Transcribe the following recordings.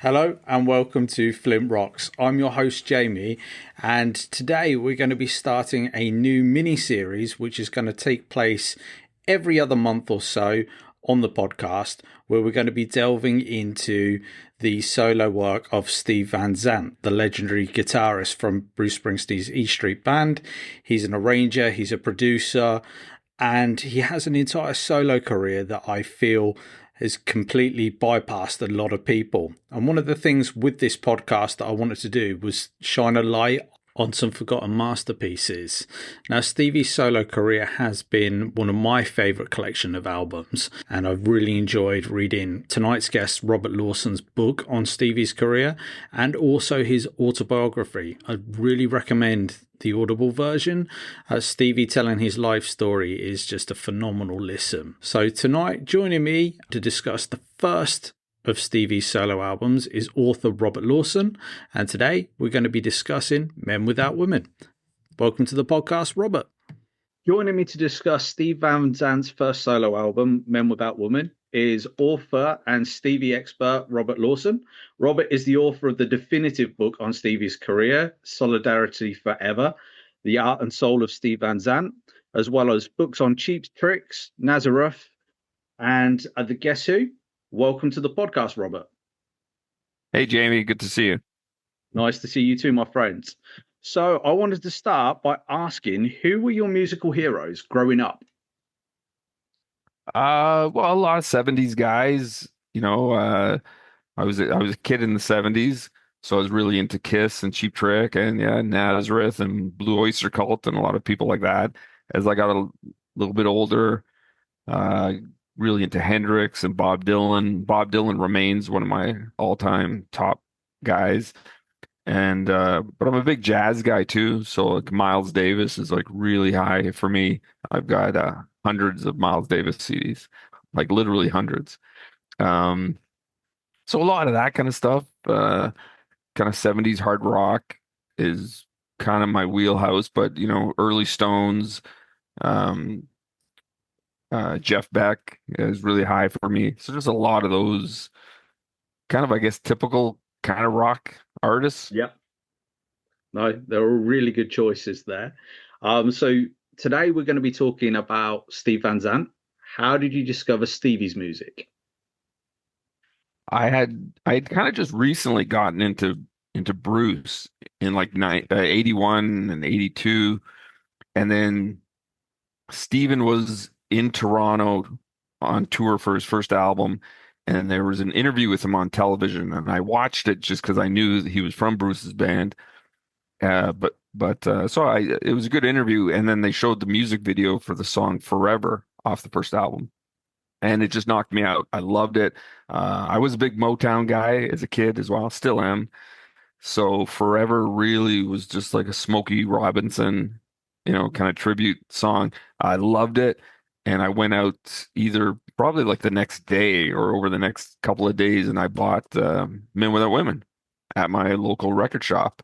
Hello and welcome to Flint Rocks. I'm your host Jamie, and today we're going to be starting a new mini series which is going to take place every other month or so on the podcast, where we're going to be delving into the solo work of Steve Van Zandt, the legendary guitarist from Bruce Springsteen's E Street Band. He's an arranger, he's a producer, and he has an entire solo career that I feel has completely bypassed a lot of people. And one of the things with this podcast that I wanted to do was shine a light on some forgotten masterpieces. Now, Stevie's solo career has been one of my favourite collection of albums, and I've really enjoyed reading tonight's guest Robert Lawson's book on Stevie's career and also his autobiography. I really recommend the Audible version. Stevie telling his life story is just a phenomenal listen. So tonight, joining me to discuss the first of Stevie's solo albums is author Robert Lawson, and today we're going to be discussing Men Without Women. Welcome to the podcast, Robert. Joining me to discuss Steve Van Zandt's first solo album, Men Without Women, is author and Stevie expert Robert Lawson. Robert is the author of the definitive book on Stevie's career, Solidarity Forever, The Art and Soul of Steve Van Zandt, as well as books on Cheap Tricks, Nazareth, and The Guess Who. Welcome to the podcast, Robert. Hey, Jamie. Good to see you. Nice to see you too, my friends. So I wanted to start by asking, who were your musical heroes growing up? Well, a lot of 70s guys, I was a kid in the 70s, so I was really into Kiss and Cheap Trick and Nazareth and Blue Oyster Cult and a lot of people like that. As I got a little bit older, uh, really into Hendrix and Bob Dylan. Bob Dylan remains one of my all-time top guys. And but I'm a big jazz guy too, so like Miles Davis is like really high for me. I've got hundreds of Miles Davis CDs, like literally hundreds. Um, so a lot of that kind of stuff, kind of 70s hard rock is kind of my wheelhouse, but early Stones, um, Jeff Beck is really high for me. So there's a lot of those kind of, I guess, typical kind of rock artists. Yep. No, there are really good choices there. So today we're going to be talking about Steve Van Zandt. How did you discover Stevie's music? I had kind of just recently gotten into Bruce in like 81 and 82, and then Steven was in Toronto on tour for his first album, and there was an interview with him on television, and I watched it just because I knew that he was from Bruce's band. But so it was a good interview, and then they showed the music video for the song "Forever" off the first album, and it just knocked me out. I loved it. I was a big Motown guy as a kid as well, still am. So "Forever" really was just like a Smokey Robinson, kind of tribute song. I loved it, and I went out either probably like the next day or over the next couple of days, and I bought Men Without Women at my local record shop.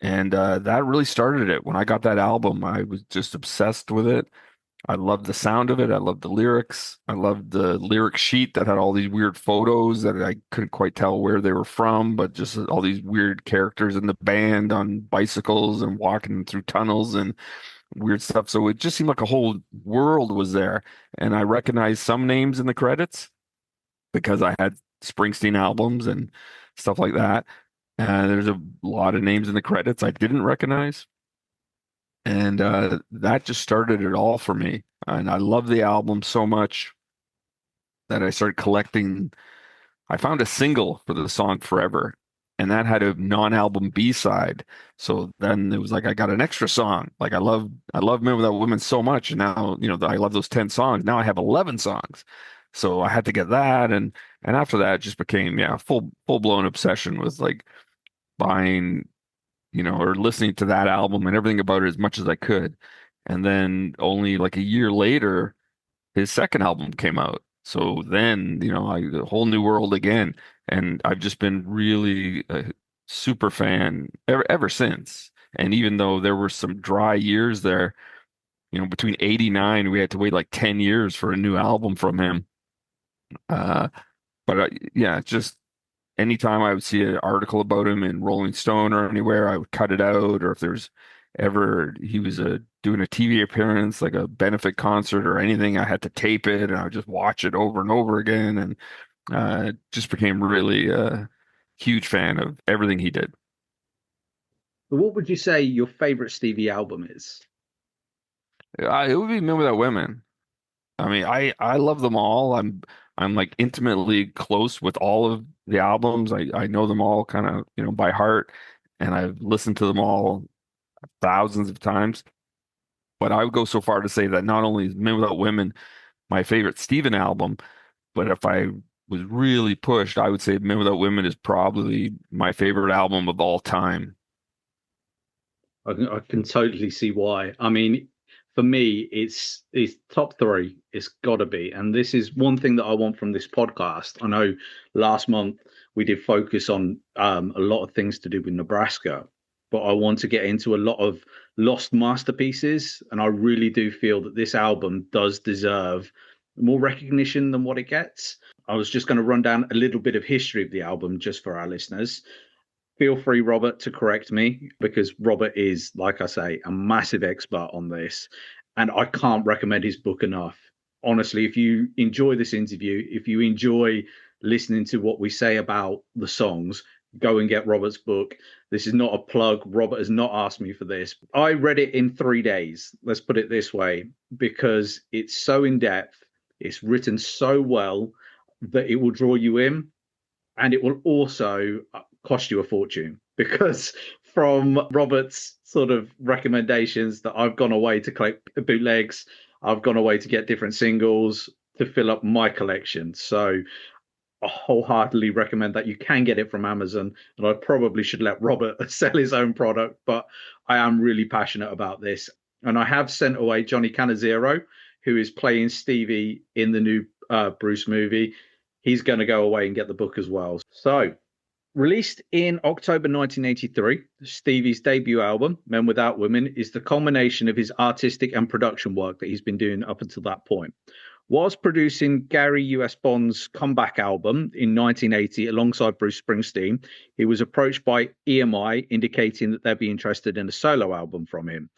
And that really started it. When I got that album, I was just obsessed with it. I loved the sound of it. I loved the lyrics. I loved the lyric sheet that had all these weird photos that I couldn't quite tell where they were from, but just all these weird characters in the band on bicycles and walking through tunnels and weird stuff. So it just seemed like a whole world was there. And I recognized some names in the credits because I had Springsteen albums and stuff like that. There's a lot of names in the credits I didn't recognize. And that just started it all for me. And I love the album so much that I started collecting. I found a single for the song Forever, and that had a non-album B-side. So then it was like I got an extra song. Like I love Men Without Women so much. And now, I love those 10 songs. Now I have 11 songs. So I had to get that. And after that it just became, full-blown obsession with like buying, or listening to that album and everything about it as much as I could. And then only like a year later, his second album came out. So then, a whole new world again. And I've just been really a super fan ever since. And even though there were some dry years there, between 89, we had to wait like 10 years for a new album from him. Uh, but yeah, just anytime I would see an article about him in Rolling Stone or anywhere, I would cut it out. Or if there's ever he was doing a TV appearance, like a benefit concert or anything, I had to tape it and I would just watch it over and over again, and just became really huge fan of everything he did. But what would you say your favorite Stevie album is? It would be Men Without Women. I mean, I love them all. I'm like intimately close with all of the albums. I know them all kind of, by heart, and I've listened to them all thousands of times. But I would go so far to say that not only is Men Without Women my favorite Steven album, but if I was really pushed, I would say Men Without Women is probably my favorite album of all time. I can totally see why. I mean, for me, it's top three. It's got to be, and this is one thing that I want from this podcast. I know last month we did focus on a lot of things to do with Nebraska, but I want to get into a lot of lost masterpieces, and I really do feel that this album does deserve more recognition than what it gets. I was just going to run down a little bit of history of the album just for our listeners. Feel free, Robert, to correct me because Robert is, like I say, a massive expert on this. And I can't recommend his book enough. Honestly, if you enjoy this interview, if you enjoy listening to what we say about the songs, go and get Robert's book. This is not a plug. Robert has not asked me for this. I read it in 3 days. Let's put it this way, because it's so in depth, it's written so well that it will draw you in, and it will also cost you a fortune because from Robert's sort of recommendations that I've gone away to collect bootlegs, I've gone away to get different singles to fill up my collection. So I wholeheartedly recommend that. You can get it from Amazon, and I probably should let Robert sell his own product, but I am really passionate about this. And I have sent away Johnny Canizero, who is playing Stevie in the new Bruce movie. He's going to go away and get the book as well. So, released in October 1983, Stevie's debut album, Men Without Women, is the culmination of his artistic and production work that he's been doing up until that point. Whilst producing Gary U.S. Bond's comeback album in 1980 alongside Bruce Springsteen, he was approached by EMI indicating that they'd be interested in a solo album from him.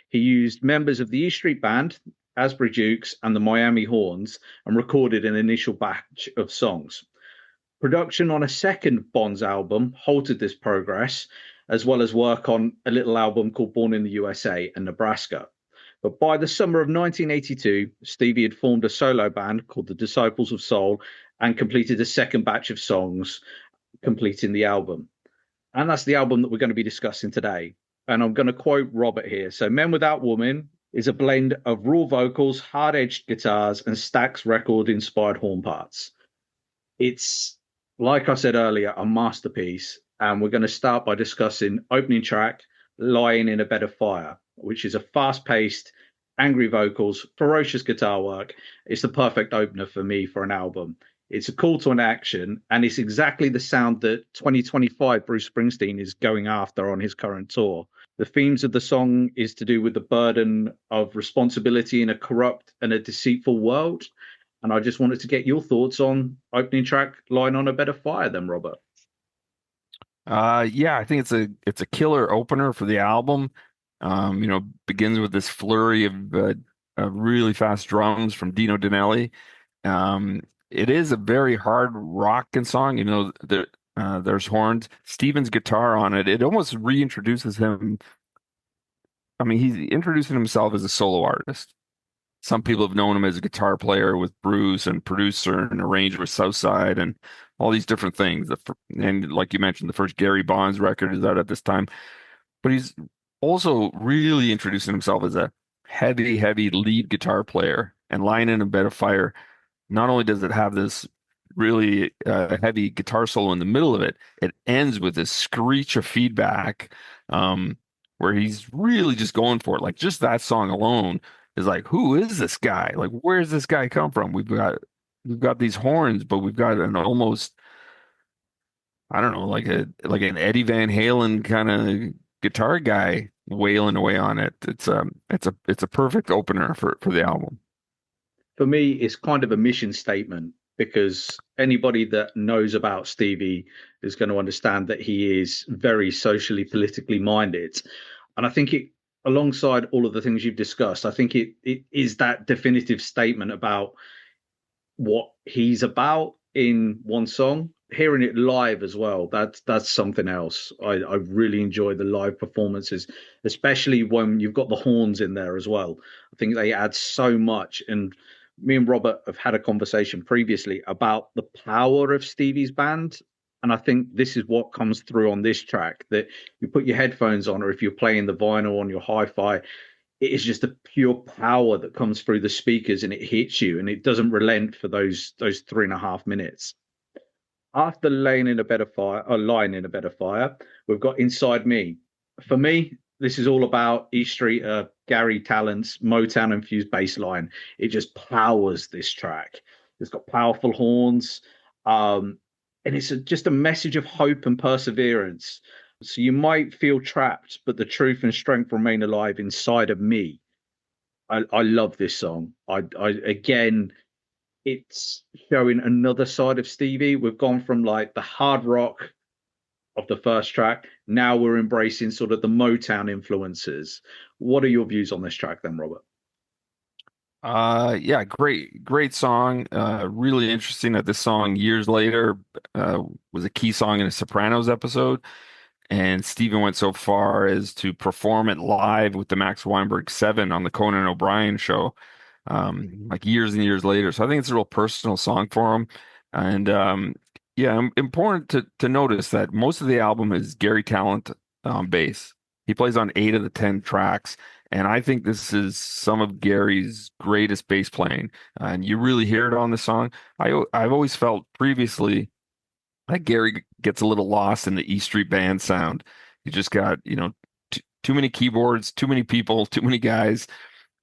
He used members of the E Street Band, Asbury Jukes, and the Miami Horns and recorded an initial batch of songs. Production on a second Bonds album halted this progress, as well as work on a little album called Born in the USA and Nebraska. But by the summer of 1982, Stevie had formed a solo band called the Disciples of Soul and completed a second batch of songs, completing the album. And that's the album that we're going to be discussing today. And I'm going to quote Robert here. So, Men Without Women is a blend of raw vocals, hard edged guitars, and Stax record inspired horn parts. It's, like I said earlier, a masterpiece. And we're going to start by discussing opening track, Lying in a Bed of Fire, which is a fast paced, angry vocals, ferocious guitar work. It's the perfect opener for me for an album. It's a call to an action, and it's exactly the sound that 2025 Bruce Springsteen is going after on his current tour. The themes of the song is to do with the burden of responsibility in a corrupt and a deceitful world. And I just wanted to get your thoughts on opening track, Lying on a Bed of Fire, then, Robert. Yeah, I think it's a killer opener for the album. Begins with this flurry of really fast drums from Dino Danelli. It is a very hard rockin' song, there's horns. Steven's guitar on it, it almost reintroduces him. I mean, he's introducing himself as a solo artist. Some people have known him as a guitar player with Bruce and producer and arranger with Southside and all these different things. And like you mentioned, the first Gary Bonds record is out at this time. But he's also really introducing himself as a heavy, heavy lead guitar player. And Lying in a Bed of Fire, not only does it have this really heavy guitar solo in the middle of it, it ends with this screech of feedback, where he's really just going for it. Like just that song alone is like, who is this guy? Like, where's this guy come from? We've got these horns, but we've got an almost, I don't know, like an Eddie Van Halen kind of guitar guy wailing away on it. It's a perfect opener for the album. For me, it's kind of a mission statement. because anybody that knows about Stevie is going to understand that he is very socially, politically minded. And I think it, alongside all of the things you've discussed, I think it is that definitive statement about what he's about in one song. Hearing it live as well, that's something else. I really enjoy the live performances, especially when you've got the horns in there as well. I think they add so much. And me and Robert have had a conversation previously about the power of Stevie's band. And I think this is what comes through on this track, that you put your headphones on, or if you're playing the vinyl on your hi-fi, it is just a pure power that comes through the speakers and it hits you and it doesn't relent for those 3.5 minutes. After laying in a better fire or lying in a better fire, we've got Inside Me. For me, this is all about E Street, Gary Tallant's Motown infused bass line. It just powers this track. It's got powerful horns, and it's just a message of hope and perseverance. So you might feel trapped, but the truth and strength remain alive inside of me. I love this song. I again, it's showing another side of Stevie. We've gone from like the hard rock of the first track. Now we're embracing sort of the Motown influences. What are your views on this track then, Robert? Yeah, great song. Really interesting that this song years later was a key song in a Sopranos episode. And Steven went so far as to perform it live with the Max Weinberg 7 on the Conan O'Brien show, like years and years later. So I think it's a real personal song for him. And yeah, important to notice that most of the album is Gary Talent on bass. He plays on 8 of the 10 tracks. And I think this is some of Gary's greatest bass playing. And you really hear it on the song. I've always felt previously like Gary gets a little lost in the E Street Band sound. You just got, too many keyboards, too many people, too many guys.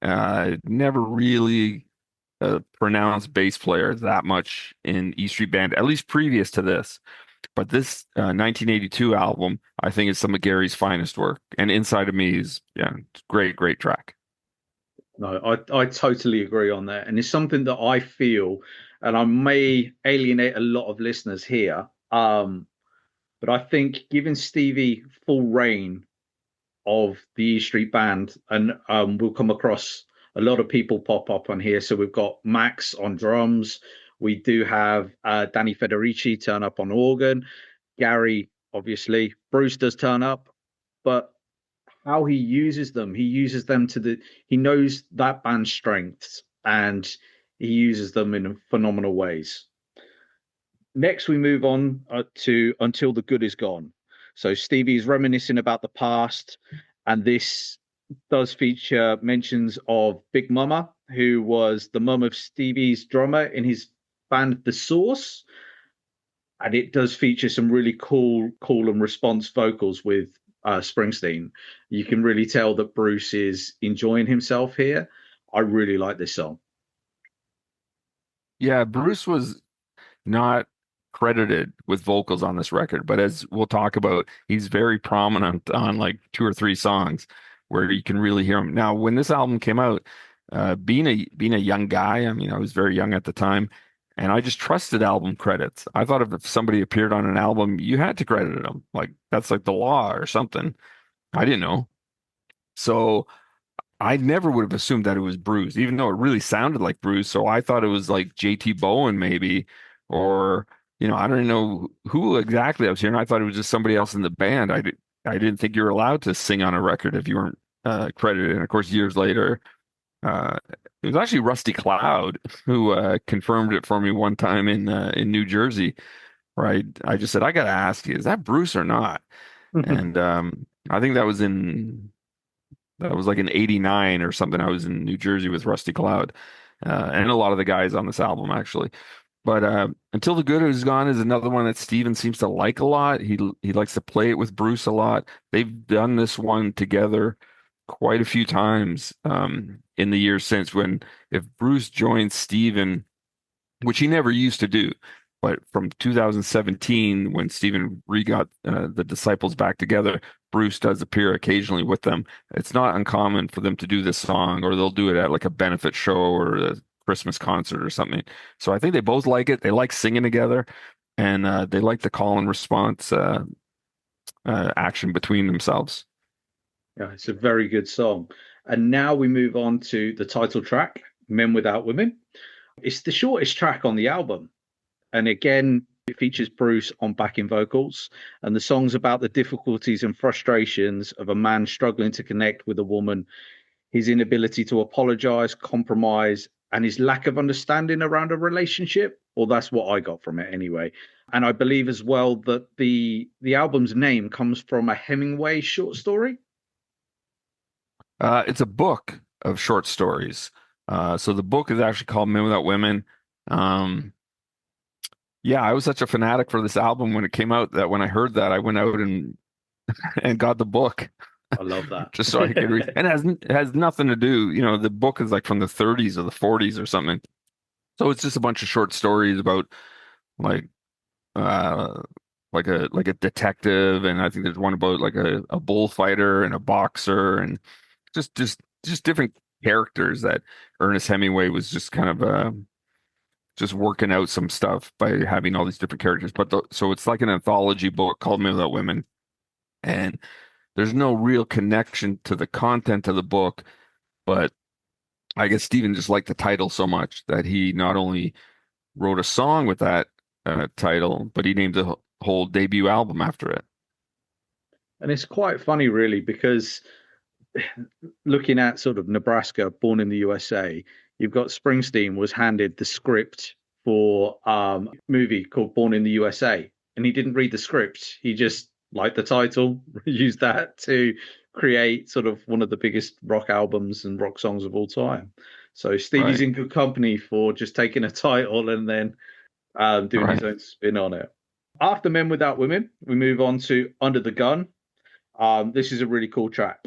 Never really a pronounced bass player that much in E Street Band, at least previous to this. But this 1982 album, I think, is some of Gary's finest work. And Inside of Me is, yeah, great track. No, I totally agree on that. And it's something that I feel, and I may alienate a lot of listeners here, but I think giving Stevie full reign of the E Street Band, and we'll come across a lot of people pop up on here. So we've got Max on drums. We do have Danny Federici turn up on organ. Gary, obviously. Bruce does turn up. But how he uses them he knows that band's strengths and he uses them in phenomenal ways. Next, we move on to Until the Good Is Gone. So Stevie's reminiscing about the past, and this does feature mentions of Big Mama, who was the mum of Stevie's drummer in his band The Source. And it does feature some really cool call and response vocals with Springsteen. You can really tell that Bruce is enjoying himself here. I really like this song. Yeah, Bruce was not credited with vocals on this record, but as we'll talk about, he's very prominent on like 2 or 3 songs where you can really hear him. Now, when this album came out, being a young guy, I mean, I was very young at the time, and I just trusted album credits. I thought if somebody appeared on an album, you had to credit them. Like that's like the law or something. I didn't know. So I never would have assumed that it was Bruce, even though it really sounded like Bruce. So I thought it was like JT Bowen maybe, or I don't know who exactly I was hearing. I thought it was just somebody else in the band. I didn't think you were allowed to sing on a record if you weren't credited. And of course, years later, it was actually Rusty Cloud who confirmed it for me one time in New Jersey, where I just said, I got to ask you, is that Bruce or not? And I think that was like in '89 or something. I was in New Jersey with Rusty Cloud, and a lot of the guys on this album actually. But Until the Good Is Gone is another one that Steven seems to like a lot. He likes to play it with Bruce a lot. They've done this one together quite a few times in the years since. When if Bruce joins Steven, which he never used to do, but from 2017 when Steven re-got the Disciples back together, Bruce does appear occasionally with them. It's not uncommon for them to do this song, or they'll do it at like a benefit show or a Christmas concert or something. So I think they both like it. They like singing together, and they like the call and response action between themselves. Yeah, it's a very good song. And now we move on to the title track, Men Without Women. It's the shortest track on the album. And again, it features Bruce on backing vocals. And the song's about the difficulties and frustrations of a man struggling to connect with a woman, his inability to apologize, compromise, and his lack of understanding around a relationship. Or that's what I got from it anyway. And I believe as well that the album's name comes from a Hemingway short story. It's a book of short stories. So the book is actually called Men Without Women. Um, yeah, I was such a fanatic for this album when it came out that when I heard that, I went out and got the book I love that. just so I could read. And it has nothing to do, the book is like from the 30s or the 40s or something. So it's just a bunch of short stories about like uh like a detective, and I think there's one about like a bullfighter and a boxer, and just different characters that Ernest Hemingway was just kind of just working out some stuff by having all these different characters. So it's like an anthology book called Men Without Women, and there's no real connection to the content of the book, but I guess Stephen just liked the title so much that he not only wrote a song with that title, but he named the whole debut album after it. And it's quite funny, really, because looking at sort of Nebraska, born in the USA, you've got Springsteen was handed the script for movie called Born in the USA, and he didn't read the script. He just liked the title, used that to create sort of one of the biggest rock albums and rock songs of all time. So Stevie's Right, in good company for just taking a title and then doing his right. own spin on it. After Men Without Women, we move on to Under the Gun. This is a really cool track.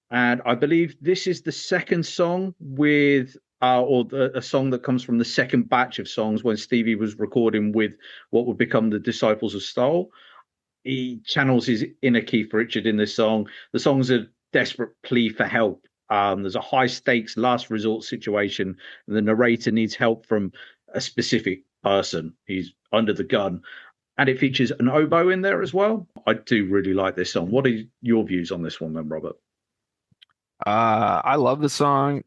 And I believe this is the second song with, a song that comes from the second batch of songs when Stevie was recording with what would become the Disciples of Soul. He channels his inner Keith Richard in this song. The song's a desperate plea for help. There's a high stakes last resort situation, and the narrator needs help from a specific person. He's under the gun. And it features an oboe in there as well. I do really like this song. What are your views on this one, then, Robert? I love the song.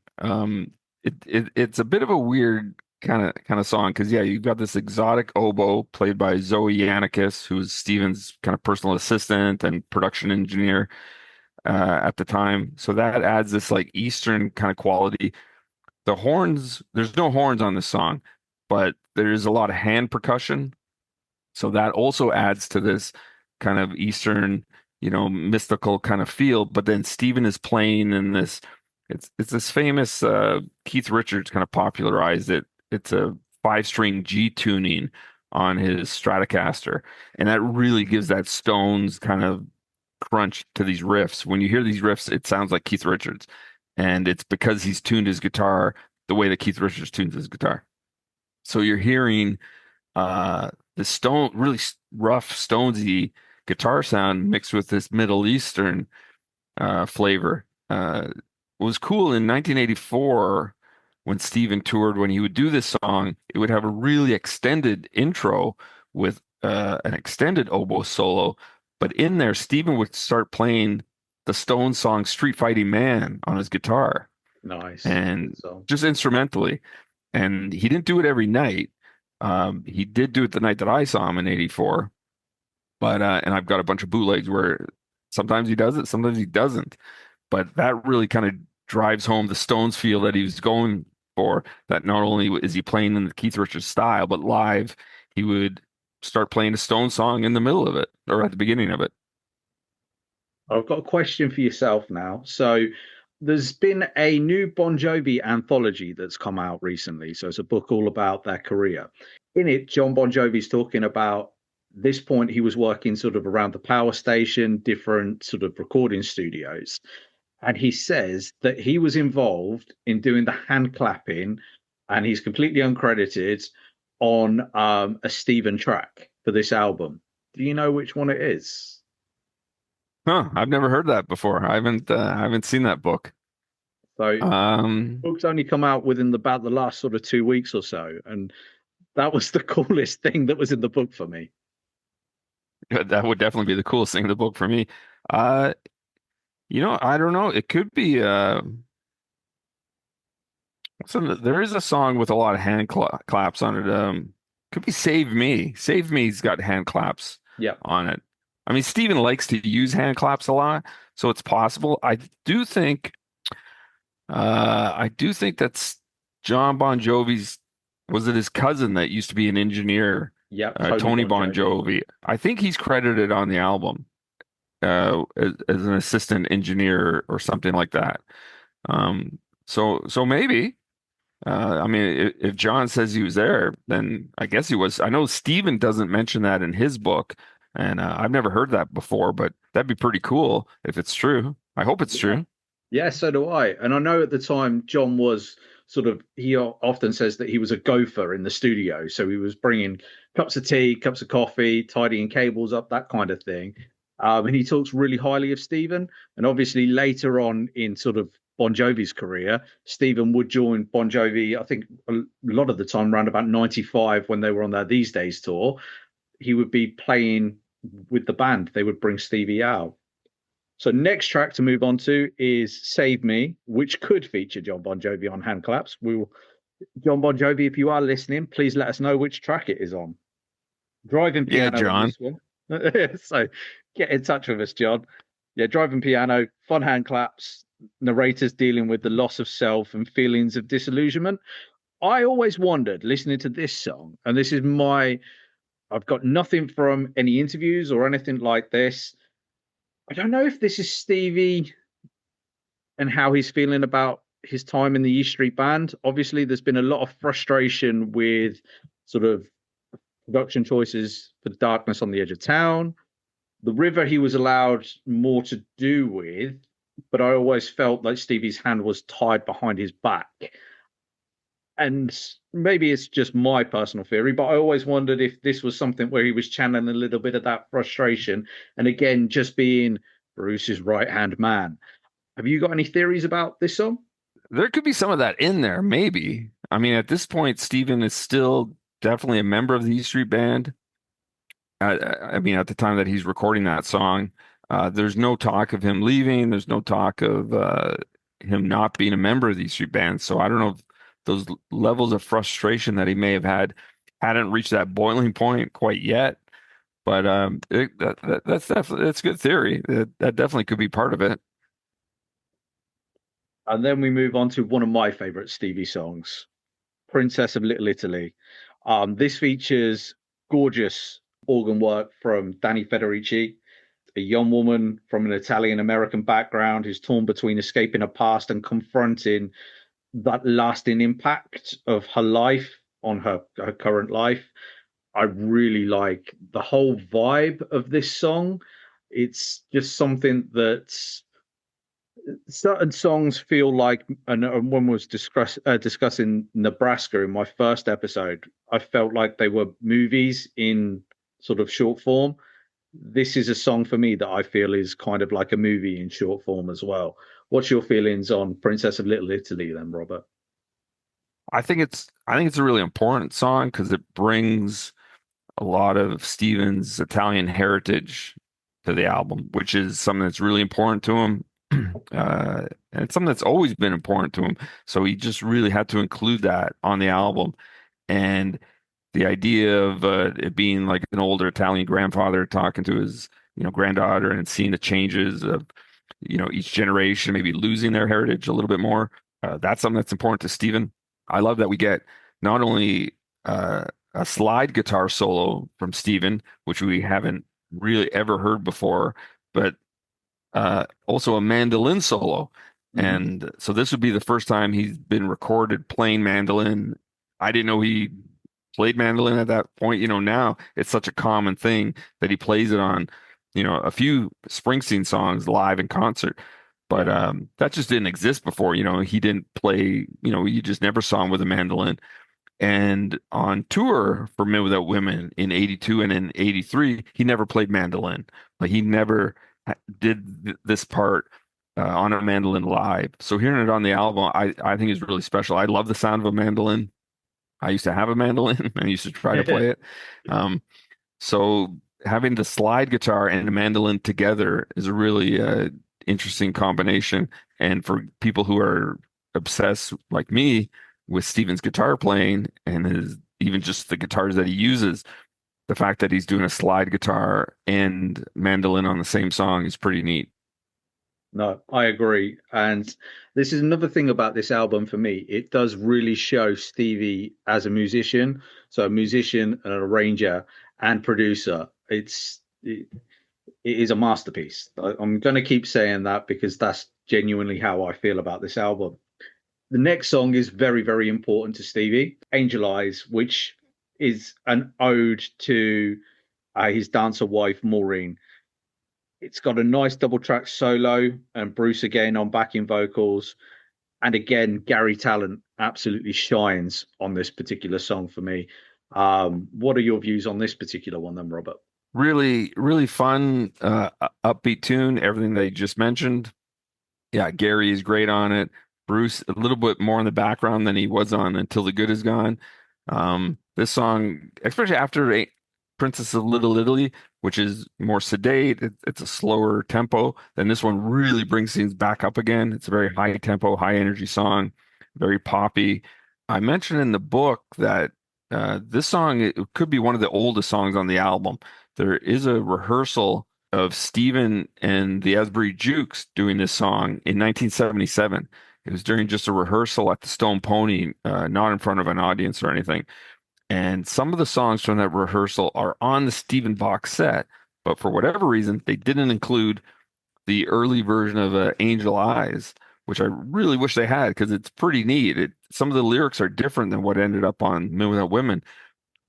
It's a bit of a weird kind of song because yeah, you've got this exotic oboe played by Zoe Yannikis, who's Steven's kind of personal assistant and production engineer at the time. So that adds this like Eastern kind of quality. The horns, there's no horns on this song, but there's a lot of hand percussion. So that also adds to this kind of Eastern, mystical kind of feel. But then Steven is playing in this, it's this famous Keith Richards kind of popularized it. It's a five-string G tuning on his Stratocaster. And that really gives that Stones kind of crunch to these riffs. When you hear these riffs, it sounds like Keith Richards. And it's because he's tuned his guitar the way that Keith Richards tunes his guitar. So you're hearing the really rough Stonesy guitar sound mixed with this Middle Eastern flavor. What was cool in 1984 when Steven toured, when he would do this song, it would have a really extended intro with an extended oboe solo. But in there, Steven would start playing the Stones song Street Fighting Man on his guitar Nice. and Good song. just instrumentally. And he didn't do it every night. He did do it the night that I saw him in '84, but and I've got a bunch of bootlegs where sometimes he does it, sometimes he doesn't. But that really kind of drives home the Stones feel that he was going for. That not only is he playing in the Keith Richards style, but live he would start playing a Stones song in the middle of it or at the beginning of it. I've got a question for yourself now. So there's been a new Bon Jovi anthology that's come out recently. So it's a book all about their career. In it, John Bon Jovi's talking about this point he was working sort of around the power station, different sort of recording studios. And he says that he was involved in doing the hand clapping, and he's completely uncredited on a Steven track for this album. Do you know which one it is? Huh, I've never heard that before. I haven't seen that book. So Um, books only come out within about the last sort of 2 weeks or so, and that was the coolest thing that was in the book for me. that would definitely be the coolest thing in the book for me. Uh, I don't know. It could be there is a song with a lot of claps on it. Could be Save Me. Save Me's got hand claps Yeah, on it. I mean, Steven likes to use hand claps a lot, so it's possible. Do think I do think that's John Bon Jovi's, was it his cousin that used to be an engineer, yeah, Tony Tony Bon Bon Jovi. Jovi. I think he's credited on the album as an assistant engineer or something like that. So maybe. I mean, if John says he was there, then I guess he was. I know Steven doesn't mention that in his book, and I've never heard that before, but that'd be pretty cool if it's true. I hope it's Yeah, true. yeah, so do I. And I know at the time John was sort of, he often says that he was a gopher in the studio. So he was bringing cups of tea, cups of coffee, tidying cables up, that kind of thing. And he talks really highly of Stephen. And obviously later on in sort of Bon Jovi's career, Stephen would join Bon Jovi, I think a lot of the time around about 95 when they were on their These Days tour. He would be playing with the band. They would bring Stevie out. So next track to move on to is Save Me, which could feature John Bon Jovi on hand claps. We will, John Bon Jovi, if you are listening, please let us know which track it is on. Driving Yeah, piano on John. this one. So get in touch with us, John. Yeah, driving piano, fun hand claps, narrators dealing with the loss of self and feelings of disillusionment. I always wondered listening to this song, and this is my, I've got nothing from any interviews or anything like this. I don't know if this is Stevie and how he's feeling about his time in the E Street Band. Obviously, there's been a lot of frustration with sort of production choices for Darkness on the Edge of Town. The River he was allowed more to do with, but I always felt like Stevie's hand was tied behind his back. And maybe it's just my personal theory, but I always wondered if this was something where he was channeling a little bit of that frustration and again just being Bruce's right hand man. Have you got any theories about this song? There could be some of that in there, maybe. I mean, at this point, Steven is still definitely a member of the E Street Band. I mean, at the time that he's recording that song, there's no talk of him leaving. There's no talk of him not being a member of the E Street Band. So I don't know if those levels of frustration that he may have had hadn't reached that boiling point quite yet. But that's definitely, that's a good theory. That definitely could be part of it. And then we move on to one of my favorite Stevie songs, Princess of Little Italy. This features gorgeous organ work from Danny Federici, a young woman from an Italian American background who's torn between escaping her past and confronting that lasting impact of her life on her current life. I really like the whole vibe of this song. It's just something that's certain songs feel like, and one was discussing Nebraska in my first episode. I felt like they were movies in sort of short form. This is a song for me that I feel is kind of like a movie in short form as well. What's your feelings on Princess of Little Italy then, Robert? I think it's a really important song because it brings a lot of Steven's Italian heritage to the album, which is something that's really important to him. And it's something that's always been important to him. So he just really had to include that on the album. And the idea of it being like an older Italian grandfather talking to his, granddaughter and seeing the changes of, each generation maybe losing their heritage a little bit more. That's something that's important to Steven. I love that we get not only a slide guitar solo from Steven, which we haven't really ever heard before, but also a mandolin solo. Mm-hmm. And so this would be the first time he's been recorded playing mandolin. I didn't know he played mandolin at that point. Now it's such a common thing that he plays it on, a few Springsteen songs live in concert. But Yeah. that just didn't exist before. He didn't play, you just never saw him with a mandolin. And on tour for Men Without Women in 82 and in 83, he never played mandolin. Like he never did this part on a mandolin live. So hearing it on the album, I think is really special. I love the sound of a mandolin. I used to have a mandolin and I used to try to play it. Um, so having the slide guitar and a mandolin together is a really interesting combination. And for people who are obsessed like me with Steven's guitar playing and his even just the guitars that he uses, the fact that he's doing a slide guitar and mandolin on the same song is pretty neat. No, I agree. And this is another thing about this album for me. It does really show Stevie as a musician. So a musician, an arranger, and producer. It is a masterpiece. I'm going to keep saying that because that's genuinely how I feel about this album. The next song is very, very important to Stevie, Angel Eyes, which is an ode to his dancer wife, Maureen. It's got a nice double track solo and Bruce again on backing vocals. And again, Gary Talent absolutely shines on this particular song for me. What are your views on this particular one then, Robert? Really, really fun, upbeat tune, everything that you just mentioned. Yeah, Gary is great on it. Bruce, a little bit more in the background than he was on Until the Good Is Gone. This song, especially after Princess of Little Italy, which is more sedate, it's a slower tempo, then this one really brings things back up again. It's a very high tempo, high energy song, very poppy. I mentioned in the book that this song it could be one of the oldest songs on the album. There is a rehearsal of Stephen and the Asbury Jukes doing this song in 1977. It was during just a rehearsal at the Stone Pony, not in front of an audience or anything. And some of the songs from that rehearsal are on the Stephen box set, but for whatever reason, they didn't include the early version of Angel Eyes, which I really wish they had because it's pretty neat. Some of the lyrics are different than what ended up on Men Without Women,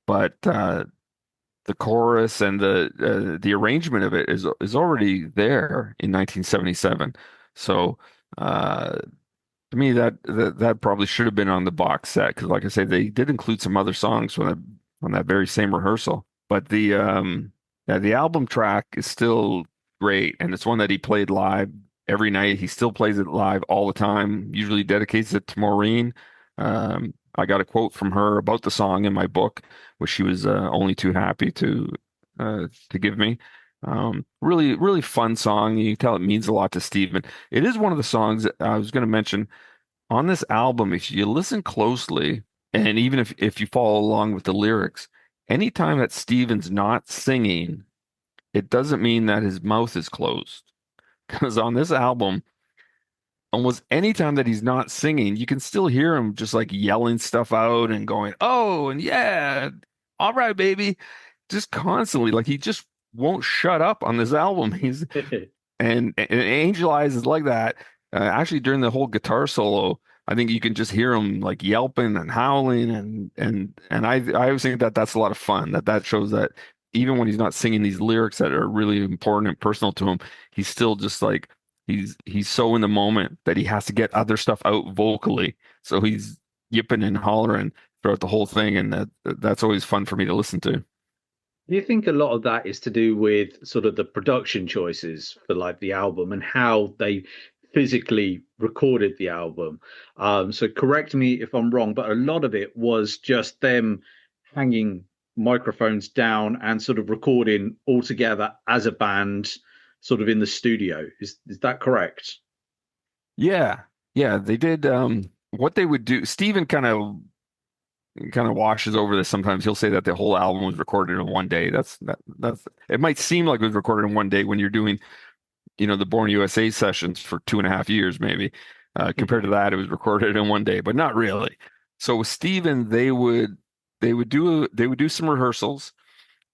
but the chorus and the arrangement of it is already there in 1977. So to me, that probably should have been on the box set because, like I say, they did include some other songs from that very same rehearsal. But the album track is still great, and it's one that he played live every night. He still plays it live all the time. Usually dedicates it to Maureen. I got a quote from her about the song in my book, which she was only too happy to give me. Really, really fun song. You can tell it means a lot to Stephen. It is one of the songs that I was going to mention on this album. If you listen closely, and even if you follow along with the lyrics, anytime that Stephen's not singing, it doesn't mean that his mouth is closed. Because on this album, almost anytime that he's not singing, you can still hear him just like yelling stuff out and going, "Oh, and yeah, all right, baby," just constantly. Like he just won't shut up on this album. And Angel Eyes is like that. Actually, during the whole guitar solo, I think you can just hear him like yelping and howling, and I always think that that's a lot of fun. That shows that even when he's not singing these lyrics that are really important and personal to him, he's still just like he's so in the moment that he has to get other stuff out vocally. So he's yipping and hollering throughout the whole thing, and that's always fun for me to listen to. Do you think a lot of that is to do with sort of the production choices for like the album and how they physically recorded the album? So correct me if I'm wrong, but a lot of it was just them hanging microphones down and sort of recording all together as a band, sort of in the studio. Is that correct? Yeah, yeah, they did. What they would do, Steven kind of washes over this sometimes. He'll say that the whole album was recorded in one day. That's it might seem like it was recorded in one day when you're doing, the Born USA sessions for 2.5 years, maybe. Compared to that, it was recorded in one day, but not really. So with Steven, they would do some rehearsals,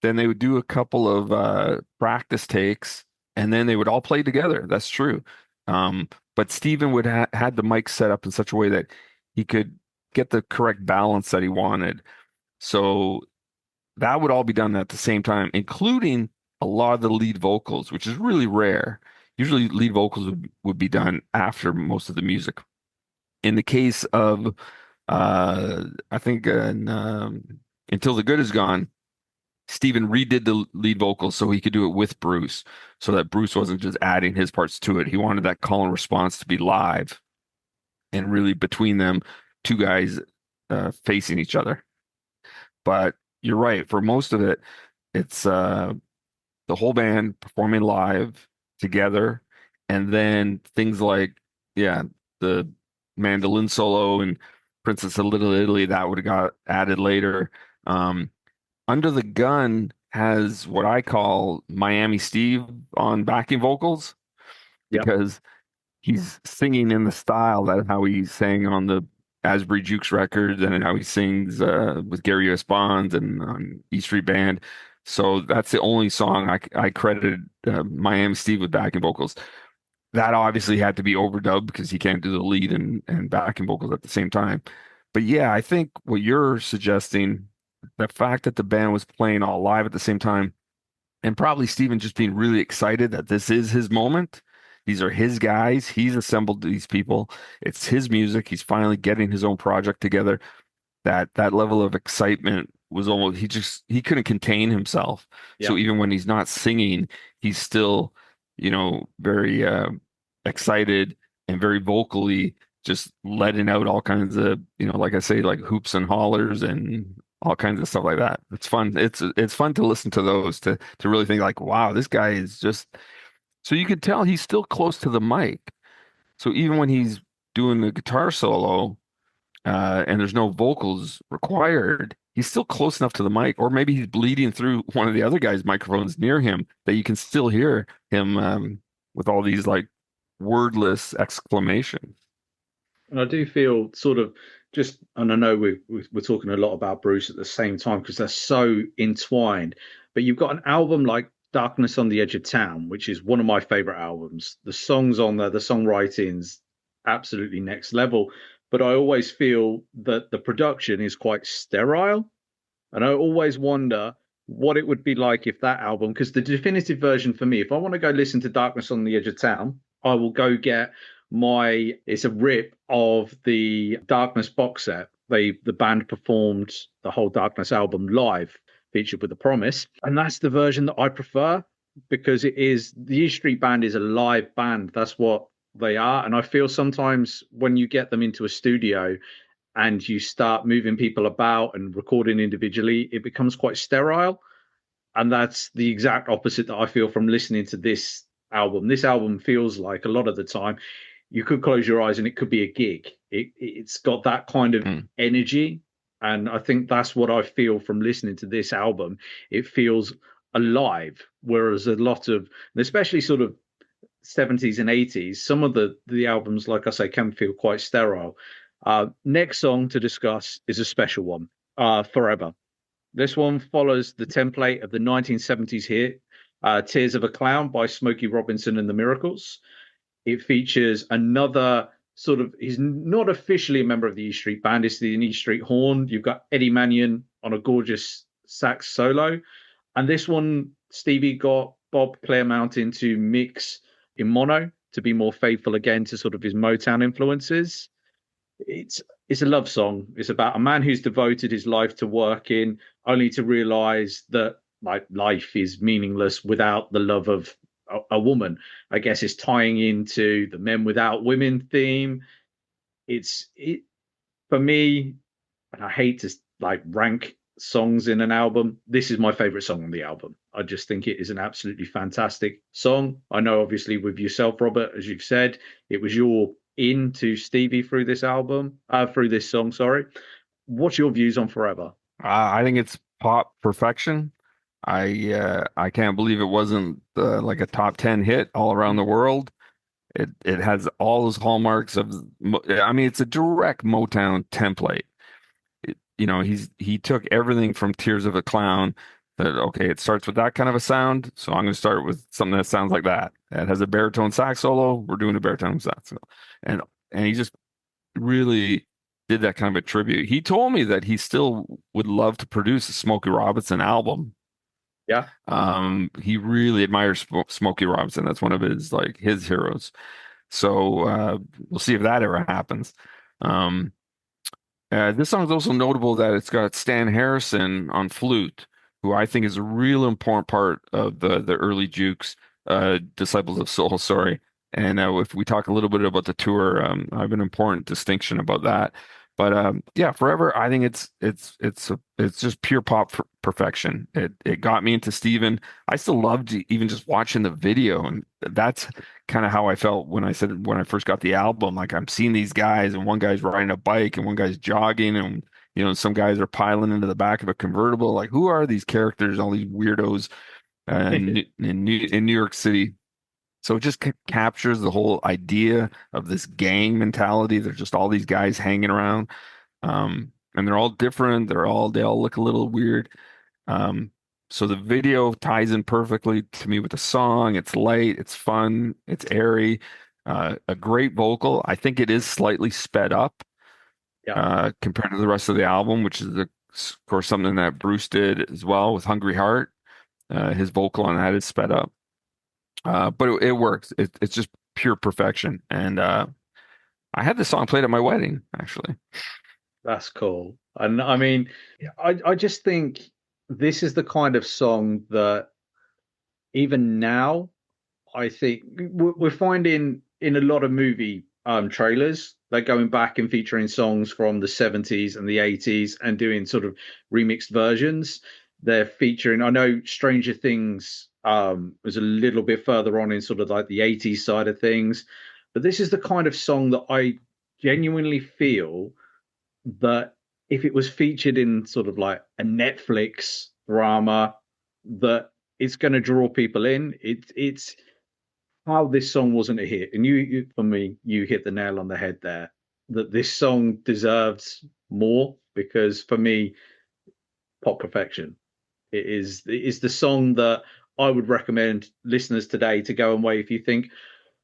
then they would do a couple of practice takes, and then they would all play together. That's true. But Steven would had the mic set up in such a way that he could get the correct balance that he wanted. So that would all be done at the same time, including a lot of the lead vocals, which is really rare. Usually lead vocals would be done after most of the music. In the case of I think Until the Good Is Gone, Steven redid the lead vocals so he could do it with Bruce, so that Bruce wasn't just adding his parts to it. He wanted that call and response to be live and really between them, two guys facing each other. But you're right, for most of it, it's the whole band performing live together, and then things like, yeah, the mandolin solo and Princess of Little Italy that would have got added later. Um, Under the Gun has what I call Miami Steve on backing vocals Yep. because he's singing in the style that how he sang on the Asbury Jukes records and how he sings with Gary S. Bonds and on E Street Band. So that's the only song I credited Miami Steve with backing vocals. That obviously had to be overdubbed because he can't do the lead and backing vocals at the same time. But yeah, I think what you're suggesting, the fact that the band was playing all live at the same time, and probably Steven just being really excited that this is his moment. These are his guys. He's assembled these people. It's his music. He's finally getting his own project together. That level of excitement was almost he couldn't contain himself. So Yep. even when he's not singing, he's still, very excited and very vocally just letting out all kinds of, like I say, like hoops and hollers and all kinds of stuff like that. It's fun. It's fun to listen to those to really think like, wow, this guy is just so you can tell he's still close to the mic. So even when he's doing the guitar solo, and there's no vocals required, he's still close enough to the mic, or maybe he's bleeding through one of the other guys' microphones near him that you can still hear him with all these like wordless exclamations. And I do feel sort of just, and I know we're talking a lot about Bruce at the same time because they're so entwined, but you've got an album like Darkness on the Edge of Town, which is one of my favorite albums. The songs on there, the songwriting's absolutely next level. But I always feel that the production is quite sterile. And I always wonder what it would be like if that album, because the definitive version for me, if I want to go listen to Darkness on the Edge of Town, I will go get it's a rip of the Darkness box set. The band performed the whole Darkness album live, featured with The Promise. And that's the version that I prefer because the E Street Band is a live band. That's what they are. And I feel sometimes when you get them into a studio and you start moving people about and recording individually, it becomes quite sterile. And that's the exact opposite that I feel from listening to this album. This album feels like a lot of the time you could close your eyes and it could be a gig. It's got that kind of energy. And I think that's what I feel from listening to this album. It feels alive, whereas a lot of, especially sort of 70s and 80s, some of the albums, like I say, can feel quite sterile. Next song to discuss is a special one, Forever. This one follows the template of the 1970s hit, Tears of a Clown by Smokey Robinson and the Miracles. It features another sort of, he's not officially a member of the E Street Band, it's the E Street Horn. You've got Eddie Mannion on a gorgeous sax solo. And this one, Stevie got Bob Clearmountain to mix in mono to be more faithful again to sort of his Motown influences. It's a love song. It's about a man who's devoted his life to working, only to realize that like life is meaningless without the love of a woman. I guess it's tying into the men without women theme. It for me, and I hate to like rank songs in an album. This is my favorite song on the album. I just think it is an absolutely fantastic song. I know, obviously, with yourself, Robert, as you've said, it was your into Stevie through this album, through this song. Sorry. What's your views on Forever? I think it's pop perfection. I can't believe it wasn't like a top 10 hit all around the world. It has all those hallmarks of, I mean, it's a direct Motown template. He took everything from Tears of a Clown. That okay, it starts with that kind of a sound, so I'm going to start with something that sounds like that. It has a baritone sax solo. We're doing a baritone sax solo, and he just really did that kind of a tribute. He told me that he still would love to produce a Smokey Robinson album. Yeah. He really admires Smokey Robinson. That's one of his heroes. So we'll see if that ever happens. This song is also notable that it's got Stan Harrison on flute, who I think is a real important part of the early Jukes, Disciples of Soul, sorry. And if we talk a little bit about the tour, I have an important distinction about that. But yeah, Forever, I think it's just pure pop perfection. It got me into Steven. I still loved even just watching the video, and that's kind of how I felt when I said when I first got the album. Like I'm seeing these guys, and one guy's riding a bike, and one guy's jogging, and some guys are piling into the back of a convertible. Like, who are these characters? All these weirdos in New York City. So it just captures the whole idea of this gang mentality. There's just all these guys hanging around, and they're all different. They all look a little weird. Um, so the video ties in perfectly to me with the song. It's light, it's fun, it's airy. A great vocal. I think it is slightly sped up compared to the rest of the album, which is, of course, something that Bruce did as well with Hungry Heart. His vocal on that is sped up. But it works. It's just pure perfection. And I had this song played at my wedding, actually. That's cool. And I mean, I just think this is the kind of song that even now, I think we're finding in a lot of movie trailers, they're going back and featuring songs from the 70s and the 80s and doing sort of remixed versions. They're featuring, I know Stranger Things was a little bit further on in sort of like the 80s side of things, but this is the kind of song that I genuinely feel that if it was featured in sort of like a Netflix drama, that it's going to draw people in. It's how this song wasn't a hit, and for me, you hit the nail on the head there. That this song deserves more because for me, pop perfection. It is the song that I would recommend listeners today to go away. If you think,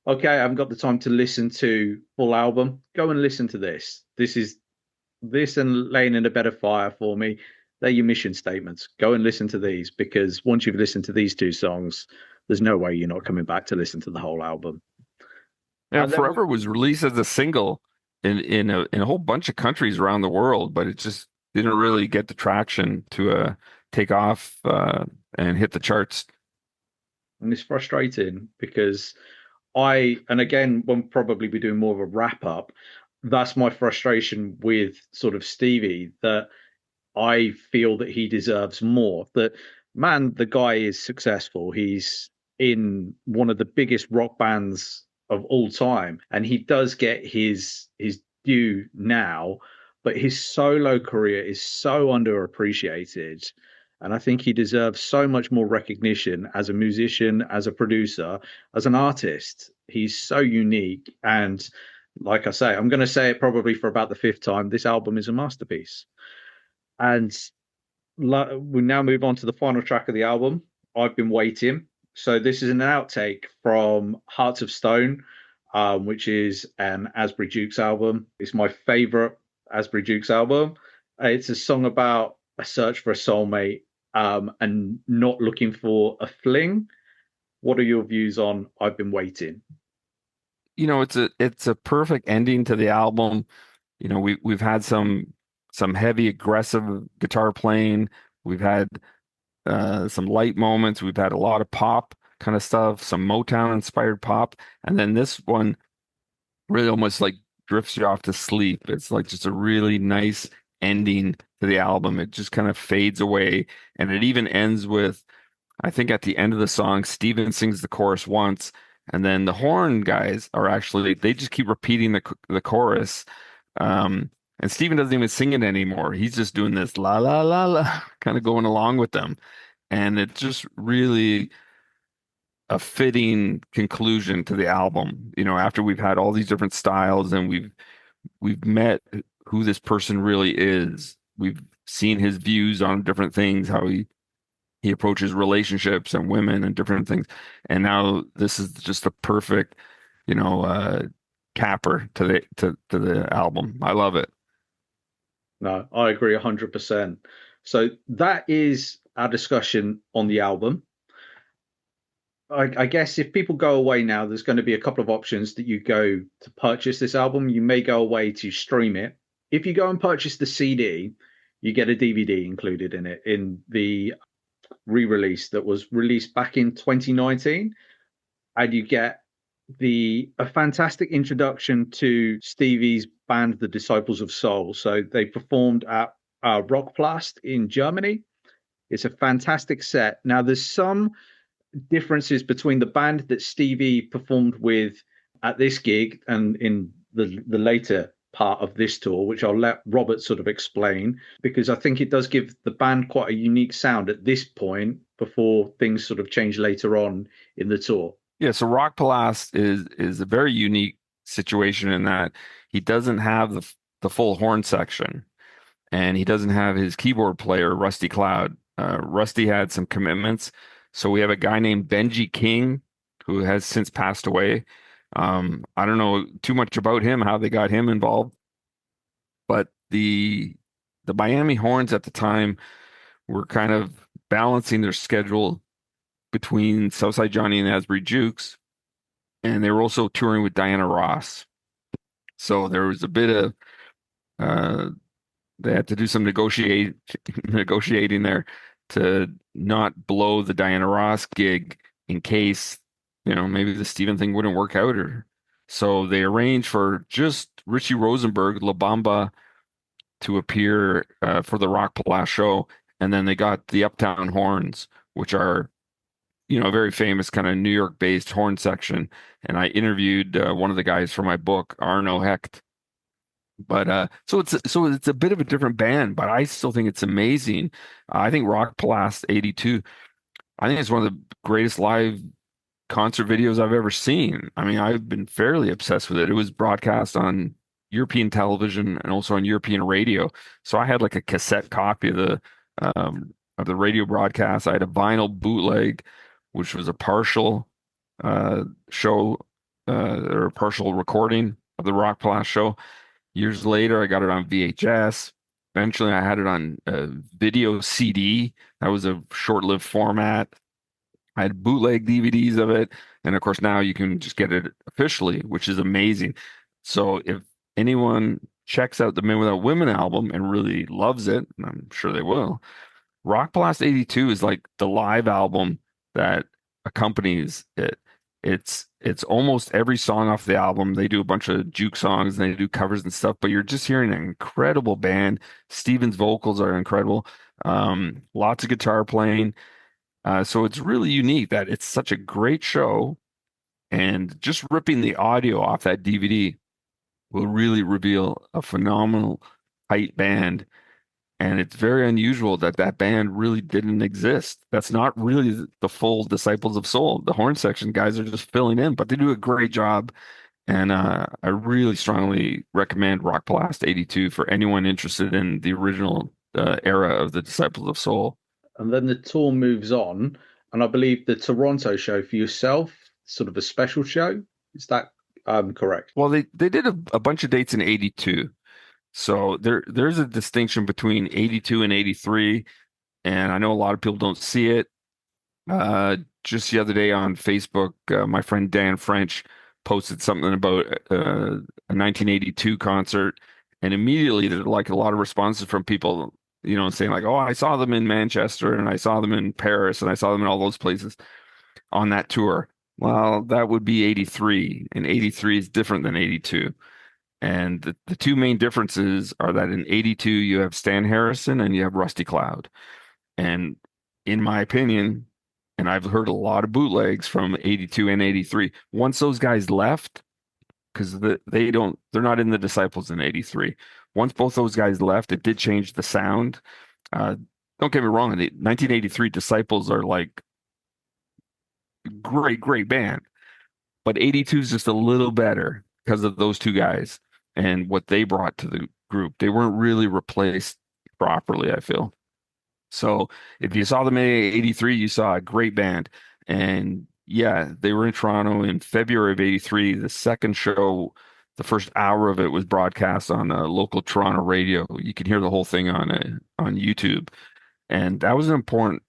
okay, I haven't got the time to listen to full album, go and listen to this. This and Laying in a Bed of Fire for me. They're your mission statements. Go and listen to these because once you've listened to these two songs, there's no way you're not coming back to listen to the whole album. Yeah, And then Forever was released as a single in a whole bunch of countries around the world, but it just didn't really get the traction to take off and hit the charts. and it's frustrating because and again, we'll probably be doing more of a wrap up. That's my frustration with sort of Stevie, that I feel that he deserves more. That man, the guy is successful. He's in one of the biggest rock bands of all time, and he does get his due now. But his solo career is so underappreciated, and I think he deserves so much more recognition as a musician, as a producer, as an artist. He's so unique, and like I say, I'm going to say it probably for about the fifth time. This album is a masterpiece. And we now move on to the final track of the album, I've Been Waiting. So this is an outtake from Hearts of Stone, which is an Asbury Jukes album. It's my favorite Asbury Jukes album. It's a song about a search for a soulmate and not looking for a fling. What are your views on I've Been Waiting? It's a perfect ending to the album. We've had some heavy aggressive guitar playing. We've had some light moments. We've had a lot of pop kind of stuff, some Motown inspired pop, and then this one really almost like drifts you off to sleep. It's like just a really nice ending to the album. It just kind of fades away, and it even ends with, I think at the end of the song, Steven sings the chorus once, and then the horn guys are actually, they just keep repeating the chorus. And Steven doesn't even sing it anymore. He's just doing this la la la la, kind of going along with them. And it's just really a fitting conclusion to the album. After we've had all these different styles and we've met who this person really is. We've seen his views on different things, how he approaches relationships and women and different things. And now this is just a perfect, capper to the album. I love it. No, I agree 100%. So that is our discussion on the album. I guess if people go away now, there's going to be a couple of options that you go to purchase this album. You may go away to stream it. If you go and purchase the CD, you get a DVD included in it in the re-release that was released back in 2019, and you get a fantastic introduction to Stevie's band, the Disciples of Soul. So they performed at Rockplast in Germany. It's a fantastic set. Now, there's some differences between the band that Stevie performed with at this gig and in the later part of this tour, which I'll let Robert sort of explain, because I think it does give the band quite a unique sound at this point before things sort of change later on in the tour. Yeah, so Rock Palast is a very unique situation in that he doesn't have the full horn section, and he doesn't have his keyboard player Rusty Cloud. Rusty had some commitments, so we have a guy named Benji King who has since passed away. I don't know too much about him, how they got him involved, but the Miami Horns at the time were kind of balancing their schedule between Southside Johnny and Asbury Jukes, and they were also touring with Diana Ross. So there was a bit of they had to do some negotiating there to not blow the Diana Ross gig in case, maybe the Steven thing wouldn't work out. Or so they arranged for just Richie Rosenberg, La Bamba, to appear for the Rock Palast show, and then they got the Uptown Horns, which are a very famous kind of New York-based horn section. And I interviewed one of the guys for my book, Arno Hecht. But so it's a bit of a different band, but I still think it's amazing. I think Rock Palast '82, I think it's one of the greatest live concert videos I've ever seen. I mean, I've been fairly obsessed with it. It was broadcast on European television and also on European radio. So I had like a cassette copy of the radio broadcast. I had a vinyl bootleg, which was a partial show or a partial recording of the Rock Palast show. Years later, I got it on VHS. Eventually, I had it on video CD. That was a short-lived format. I had bootleg DVDs of it. And of course, now you can just get it officially, which is amazing. So if anyone checks out the Men Without Women album and really loves it, and I'm sure they will, Rock Palast '82 is like the live album that accompanies it. It's almost every song off the album. They do a bunch of juke songs and they do covers and stuff, but you're just hearing an incredible band. Steven's vocals are incredible. Lots of guitar playing. So it's really unique that it's such a great show, and just ripping the audio off that DVD will really reveal a phenomenal tight band. And it's very unusual that that band really didn't exist. That's not really the full Disciples of Soul. The horn section guys are just filling in, but they do a great job. And I really strongly recommend Rock Palast '82 for anyone interested in the original era of the Disciples of Soul. And then the tour moves on, and I believe the Toronto show for yourself, sort of a special show. Is that correct? Well, they did a bunch of dates in '82. So there's a distinction between '82 and '83, and I know a lot of people don't see it. Just the other day on Facebook, my friend Dan French posted something about a 1982 concert, and immediately there's like a lot of responses from people, saying like, "Oh, I saw them in Manchester, and I saw them in Paris, and I saw them in all those places on that tour." Well, that would be '83, and '83 is different than '82. And the two main differences are that in '82, you have Stan Harrison and you have Rusty Cloud. And in my opinion, and I've heard a lot of bootlegs from '82 and '83, once those guys left, because they're not in the Disciples in '83. Once both those guys left, it did change the sound. Don't get me wrong, the 1983 Disciples are like great band, but '82 is just a little better because of those two guys and what they brought to the group. They weren't really replaced properly, I feel. So if you saw them in '83, you saw a great band. And yeah, they were in Toronto in February of '83. The second show, the first hour of it was broadcast on a local Toronto radio. You can hear the whole thing on YouTube. And that was an important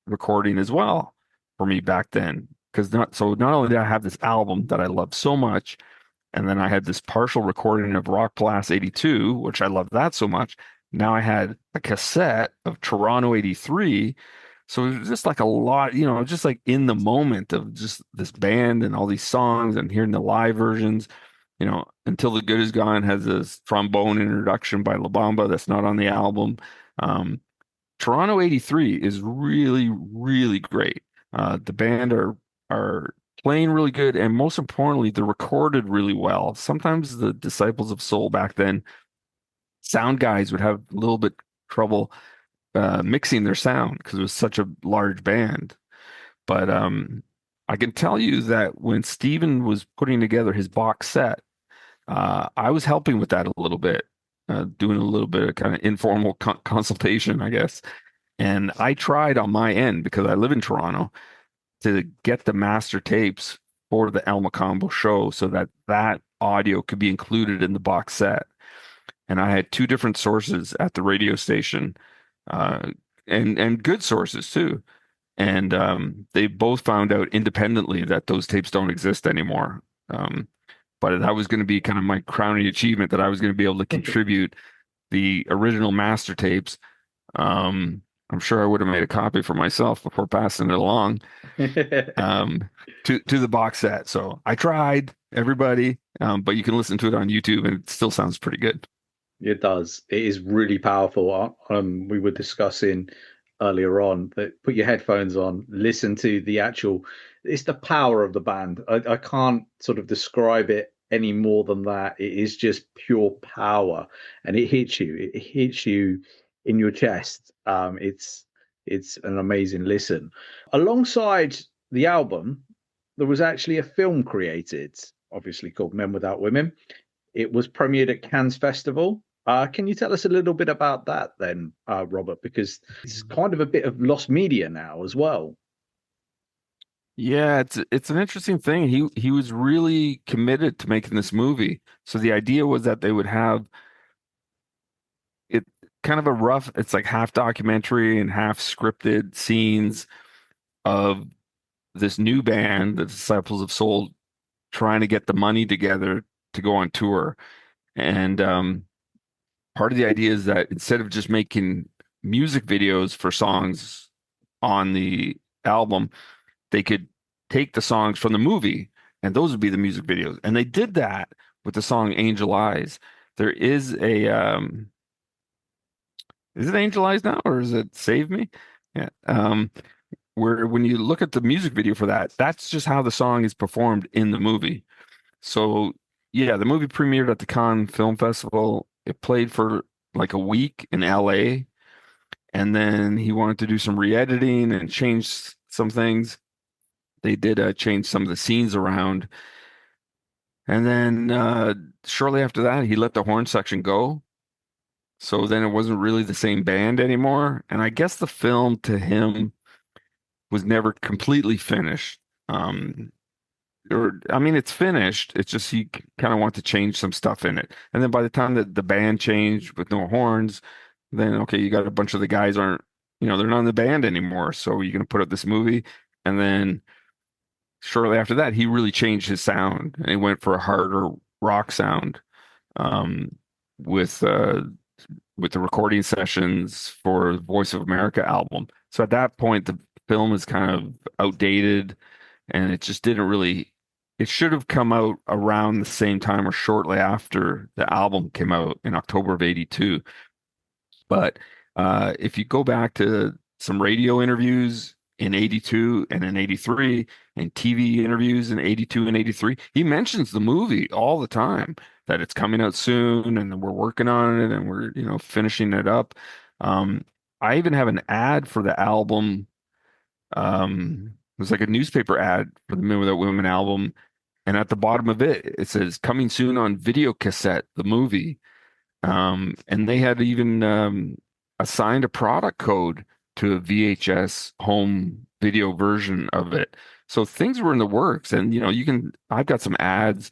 recording as well for me back then. Because not only did I have this album that I loved so much, and then I had this partial recording of Rock Palast '82, which I loved that so much. Now I had a cassette of Toronto '83, So it was just like a lot, just like in the moment of just this band and all these songs and hearing the live versions. Until the Good Is Gone has this trombone introduction by La Bamba that's not on the album. Um, Toronto '83 is really, really great. The band are playing really good, and most importantly, they're recorded really well. Sometimes the Disciples of Soul back then, sound guys would have a little bit trouble mixing their sound because it was such a large band. But I can tell you that when Steven was putting together his box set, I was helping with that a little bit, doing a little bit of kind of informal consultation, I guess. And I tried on my end because I live in Toronto to get the master tapes for the El Macambo show so that that audio could be included in the box set. And I had two different sources at the radio station, uh, and good sources too. And they both found out independently that those tapes don't exist anymore. But that was going to be kind of my crowning achievement that I was going to be able to contribute the original master tapes. I'm sure I would have made a copy for myself before passing it along to the box set. So I tried, everybody, but you can listen to it on YouTube and it still sounds pretty good. It does. It is really powerful. We were discussing earlier on that put your headphones on, listen to the actual. It's the power of the band. I can't sort of describe it any more than that. It is just pure power, and it hits you. It hits you in your chest. It's an amazing listen. Alongside the album, there was actually a film created, obviously called Men Without Women. It was premiered at Cannes Festival. Can you tell us a little bit about that then, Robert? Because it's kind of a bit of lost media now as well. Yeah, it's an interesting thing. He was really committed to making this movie. So the idea was that they would have it kind of a rough, it's like half documentary and half scripted scenes of this new band, the Disciples of Soul, trying to get the money together to go on tour. And part of the idea is that instead of just making music videos for songs on the album, they could take the songs from the movie and those would be the music videos. And they did that with the song Angel Eyes. There is it Angel Eyes now or is it Save Me? Yeah. Where when you look at the music video for that, that's just how the song is performed in the movie. So yeah, the movie premiered at the Cannes Film Festival. It played for like a week in LA, and then he wanted to do some re-editing and change some things. They did change some of the scenes around, and then shortly after that, he let the horn section go. So then it wasn't really the same band anymore. And I guess the film to him was never completely finished. Or I mean, it's finished. It's just he kind of want to change some stuff in it. And then by the time that the band changed with no horns, then okay, you got a bunch of the guys aren't, they're not in the band anymore. So you're gonna put out this movie, and then shortly after that, he really changed his sound and he went for a harder rock sound, um, with with the recording sessions for the Voice of America album. So at that point, the film is kind of outdated and it just didn't really, it should have come out around the same time or shortly after the album came out in October of '82. But if you go back to some radio interviews in '82 and in '83 and TV interviews in '82 and '83, he mentions the movie all the time that it's coming out soon and we're working on it and we're, finishing it up. Um, I even have an ad for the album. It was like a newspaper ad for the Men Without Women album. And at the bottom of it, it says coming soon on video cassette, the movie. And they had even assigned a product code to a VHS home video version of it. So things were in the works. And, I've got some ads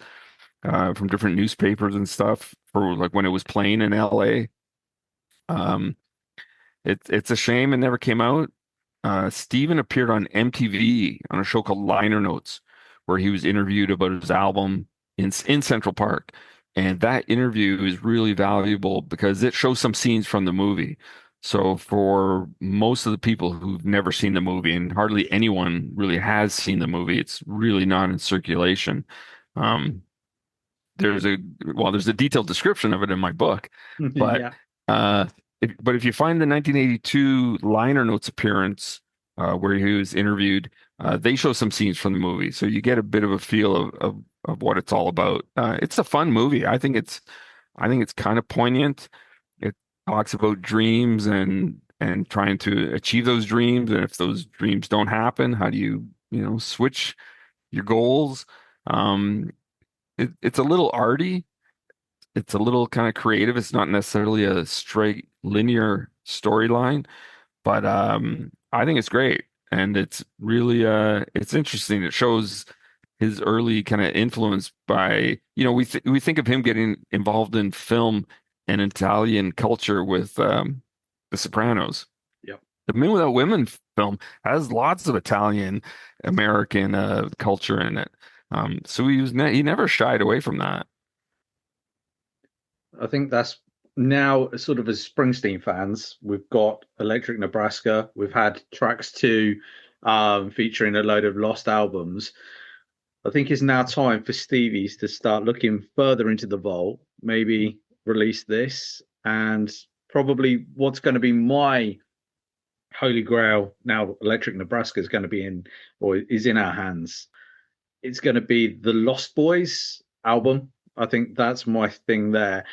from different newspapers and stuff for like when it was playing in LA. Um, it's a shame it never came out. Steven appeared on MTV on a show called Liner Notes, where he was interviewed about his album in Central Park. And that interview is really valuable because it shows some scenes from the movie. So for most of the people who've never seen the movie, and hardly anyone really has seen the movie, it's really not in circulation. Um, there's a detailed description of it in my book, but Yeah. uh, if you find the 1982 liner notes appearance where he was interviewed, they show some scenes from the movie, so you get a bit of a feel of what it's all about. It's a fun movie. I think it's kind of poignant. It talks about dreams and trying to achieve those dreams, and if those dreams don't happen, how do you switch your goals? Um, it's a little arty. It's a little kind of creative. It's not necessarily a straight linear storyline, but I think it's great, and it's really it's interesting. It shows his early kind of influence by, we think of him getting involved in film and Italian culture with The Sopranos. Yep. The Men Without Women film has lots of Italian American culture in it. So he never shied away from that. I think that's now sort of as Springsteen fans, we've got Electric Nebraska. We've had tracks two featuring a load of lost albums. I think it's now time for Stevie's to start looking further into the vault, maybe release this, and probably what's going to be my holy grail now. Electric Nebraska is going to be in, or is in our hands. It's going to be the Lost Boys album. I think that's my thing there.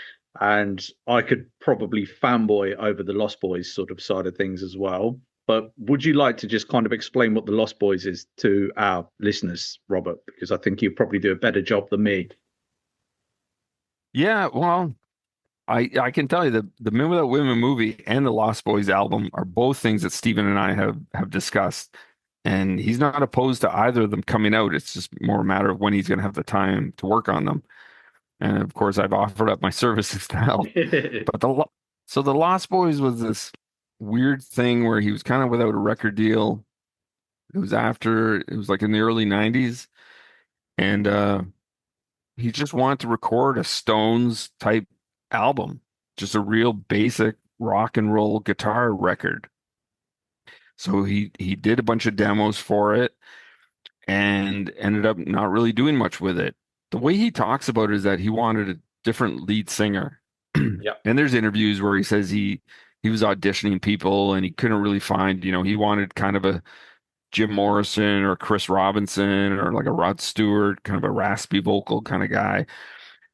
And I could probably fanboy over the Lost Boys sort of side of things as well. But would you like to just kind of explain what the Lost Boys is to our listeners, Robert? Because I think you probably do a better job than me. Yeah, well, I can tell you that the Men Without Women movie and the Lost Boys album are both things that Stephen and I have discussed, and he's not opposed to either of them coming out. It's just more a matter of when he's going to have the time to work on them. And of course, I've offered up my services to help. But the Lost Boys was this weird thing where he was kind of without a record deal. It was like in the early 90s, and he just wanted to record a Stones type album, just a real basic rock and roll guitar record. So he did a bunch of demos for it and ended up not really doing much with it. The way he talks about it is that he wanted a different lead singer. Yeah. And there's interviews where he says he was auditioning people and he couldn't really find, he wanted kind of a Jim Morrison or Chris Robinson or like a Rod Stewart, kind of a raspy vocal kind of guy.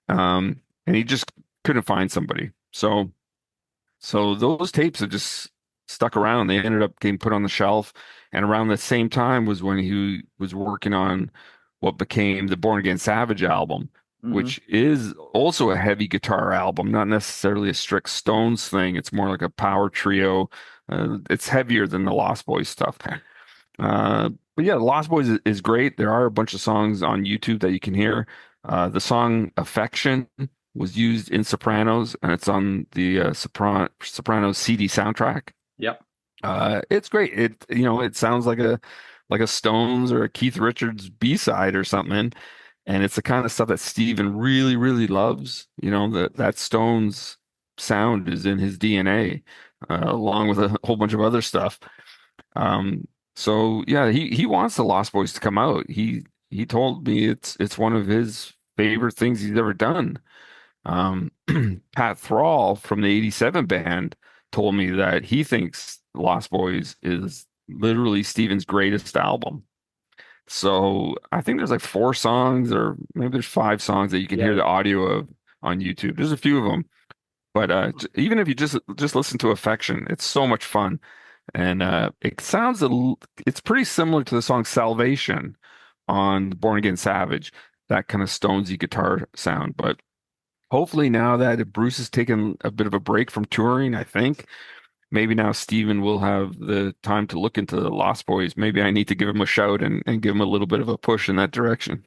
And he just couldn't find somebody. So those tapes have just stuck around. They ended up getting put on the shelf. And around the same time was when he was working on what became the Born Again Savage album, Mm-hmm. which is also a heavy guitar album, not necessarily a strict Stones thing. It's more like a power trio. It's heavier than the Lost Boys stuff. But yeah, Lost Boys is great. There are a bunch of songs on YouTube that you can hear. The song Affection was used in Sopranos, and it's on the Sopranos CD soundtrack. Yep. It's great. It sounds like a Stones or a Keith Richards B-side or something, and it's the kind of stuff that Steven really, really loves. That Stones sound is in his DNA, along with a whole bunch of other stuff. So yeah, he wants the Lost Boys to come out. He told me it's one of his favorite things he's ever done. Pat Thrall from the '87 band told me that he thinks Lost Boys is literally Steven's greatest album. So I think there's like 4 songs, or maybe there's 5 songs that you can hear Yeah. the audio of on YouTube. There's a few of them, but even if you just listen to Affection, it's so much fun. And it's pretty similar to the song Salvation on Born Again Savage, that kind of Stonesy guitar sound. But hopefully now that Bruce has taken a bit of a break from touring, I think maybe now Steven will have the time to look into the Lost Boys. Maybe I need to give him a shout and give him a little bit of a push in that direction.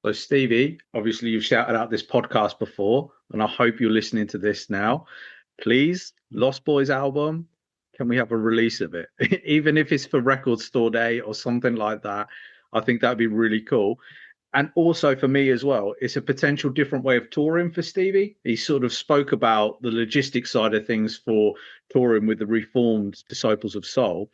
So, Stevie, obviously you've shouted out this podcast before, and I hope you're listening to this now. Please, Lost Boys album, can we have a release of it? Even if it's for Record Store Day or something like that, I think that'd be really cool. And also for me as well, it's a potential different way of touring for Stevie. He sort of spoke about the logistics side of things for touring with the Reformed Disciples of Soul,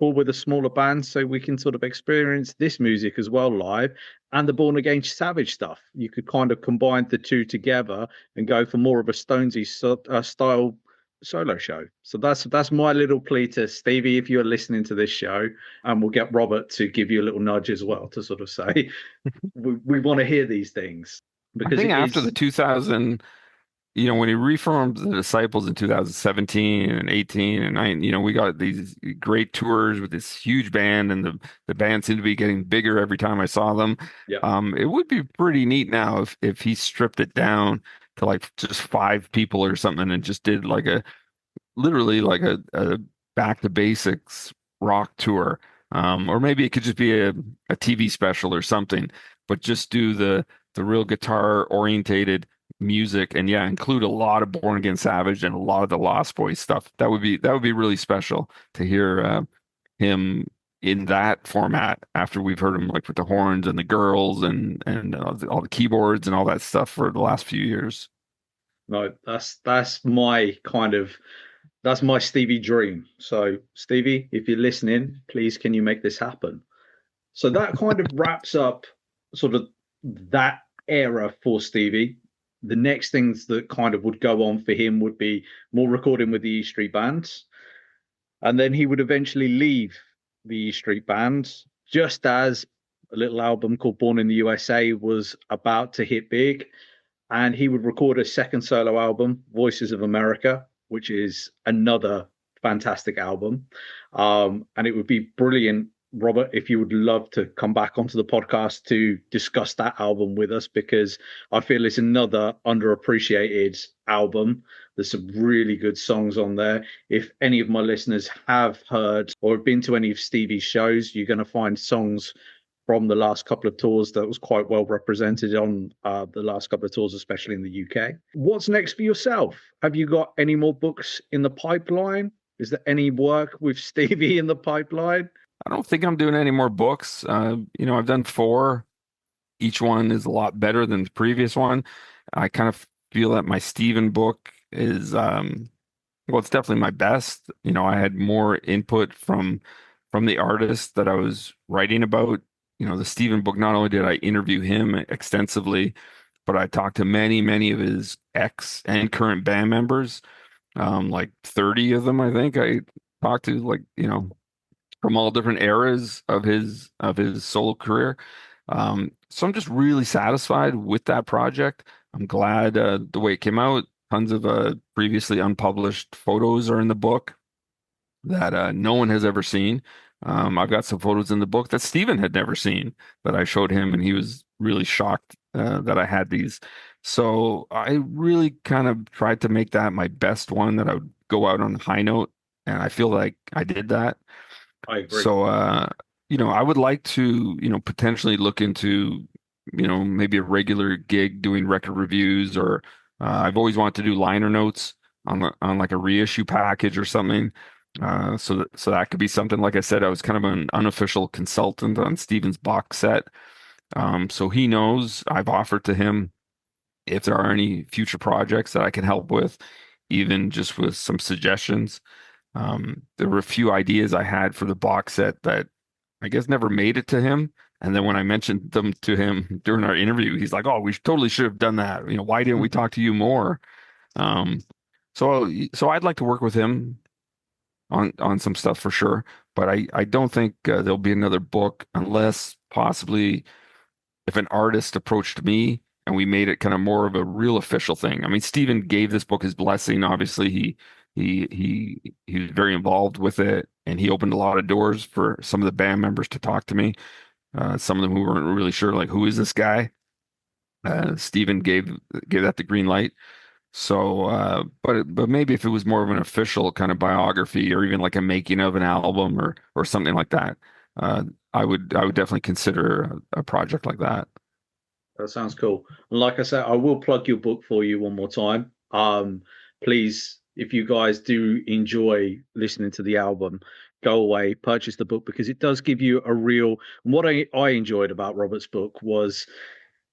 or with a smaller band, so we can sort of experience this music as well live and the Born Again Savage stuff. You could kind of combine the two together and go for more of a Stonesy style solo show. So that's my little plea to Stevie, if you're listening to this show, and we'll get Robert to give you a little nudge as well to sort of say we want to hear these things, I because think it after the is 2000, when he reformed the Disciples in 2017 and 18 and 9, we got these great tours with this huge band, and the band seemed to be getting bigger every time I saw them. yeah It would be pretty neat now if he stripped it down to like just five people or something and just did like literally like a back to basics rock tour. Or maybe it could just be a TV special or something, but just do the real guitar orientated music, and yeah, include a lot of Born Again Savage and a lot of the Lost Boys stuff. That would be really special to hear him in that format after we've heard him like with the horns and the girls and all the keyboards and all that stuff for the last few years. no that's my kind of that's my Stevie dream. So Stevie, if you're listening, please can you make this happen? So that kind of wraps up sort of that era for Stevie. The next things that kind of would go on for him would be more recording with the E Street Band, and then he would eventually leave the E Street Band just as a little album called Born in the USA was about to hit big, and he would record a second solo album, Voices of America, which is another fantastic album. And it would be brilliant, Robert, if you would love to come back onto the podcast to discuss that album with us, because I feel it's another underappreciated album. There's some really good songs on there. If any of my listeners have heard or have been to any of Stevie's shows, you're going to find songs from the last couple of tours that was quite well represented on the last couple of tours, especially in the UK. What's next for yourself? Have you got any more books in the pipeline? Is there any work with Stevie in the pipeline? I don't think I'm doing any more books. I've done four. Each one is a lot better than the previous one. I kind of feel that my Stephen book is, well, it's definitely my best. I had more input from the artist that I was writing about. The Stephen book, not only did I interview him extensively, but I talked to many, many of his ex and current band members, like 30 of them, I think I talked to, like, from all different eras of his solo career. So I'm just really satisfied with that project. I'm glad the way it came out. Tons of previously unpublished photos are in the book that no one has ever seen. I've got some photos in the book that Stephen had never seen that I showed him, and he was really shocked that I had these. So I really kind of tried to make that my best one, that I would go out on a high note, and I feel like I did that. I agree. So, I would like to, potentially look into, maybe a regular gig doing record reviews, or I've always wanted to do liner notes on like a reissue package or something. So that could be something. Like I said, I was kind of an unofficial consultant on Steven's box set. So he knows I've offered to him if there are any future projects that I can help with, even just with some suggestions. There were a few ideas I had for the box set that I guess never made it to him. And then when I mentioned them to him during our interview, he's like, "Oh, we totally should have done that. Why didn't we talk to you more?" Um, so I'd like to work with him on some stuff for sure, but I don't think there'll be another book unless possibly if an artist approached me and we made it kind of more of a real official thing. I mean, Steven gave this book his blessing. Obviously, he was very involved with it, and he opened a lot of doors for some of the band members to talk to me. Some of them who weren't really sure, like, who is this guy? Steven gave that the green light. So, but maybe if it was more of an official kind of biography, or even like a making of an album, or something like that, uh, I would definitely consider a project like that. That sounds cool. And like I said, I will plug your book for you one more time. Please, if you guys do enjoy listening to the album, go away, purchase the book, because it does give you a real. And what I enjoyed about Robert's book was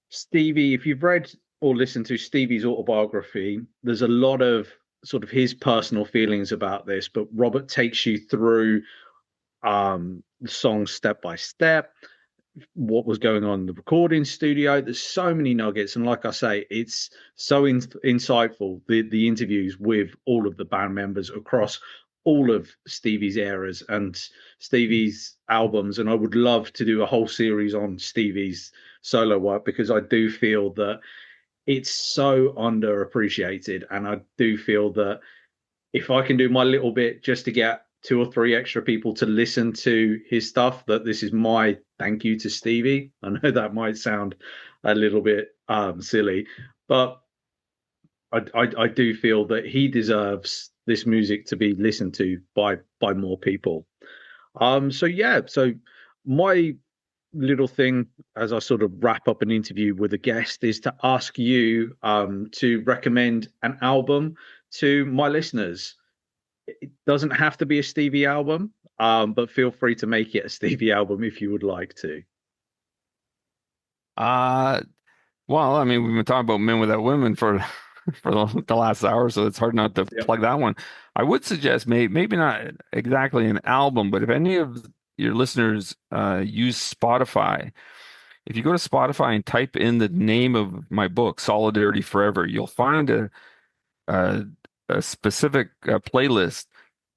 Stevie. If you've read or listened to Stevie's autobiography, there's a lot of sort of his personal feelings about this, but Robert takes you through the song step by step, what was going on in the recording studio. There's so many nuggets, and like I say, it's so insightful, the interviews with all of the band members across all of Stevie's eras and Stevie's albums. And I would love to do a whole series on Stevie's solo work, because I do feel that it's so underappreciated, and I do feel that if I can do my little bit just to get 2 or 3 extra people to listen to his stuff, that this is my thank you to Stevie. I know that might sound a little bit silly, but I do feel that he deserves this music to be listened to by more people. So my little thing as I sort of wrap up an interview with a guest is to ask you to recommend an album to my listeners. It doesn't have to be a Stevie album, but feel free to make it a Stevie album if you would like to. Well, I mean, we've been talking about Men Without Women for the last hour, so it's hard not to plug that one. I would suggest maybe not exactly an album, but if any of your listeners use Spotify, if you go to Spotify and type in the name of my book, Solidarity Forever, you'll find a specific playlist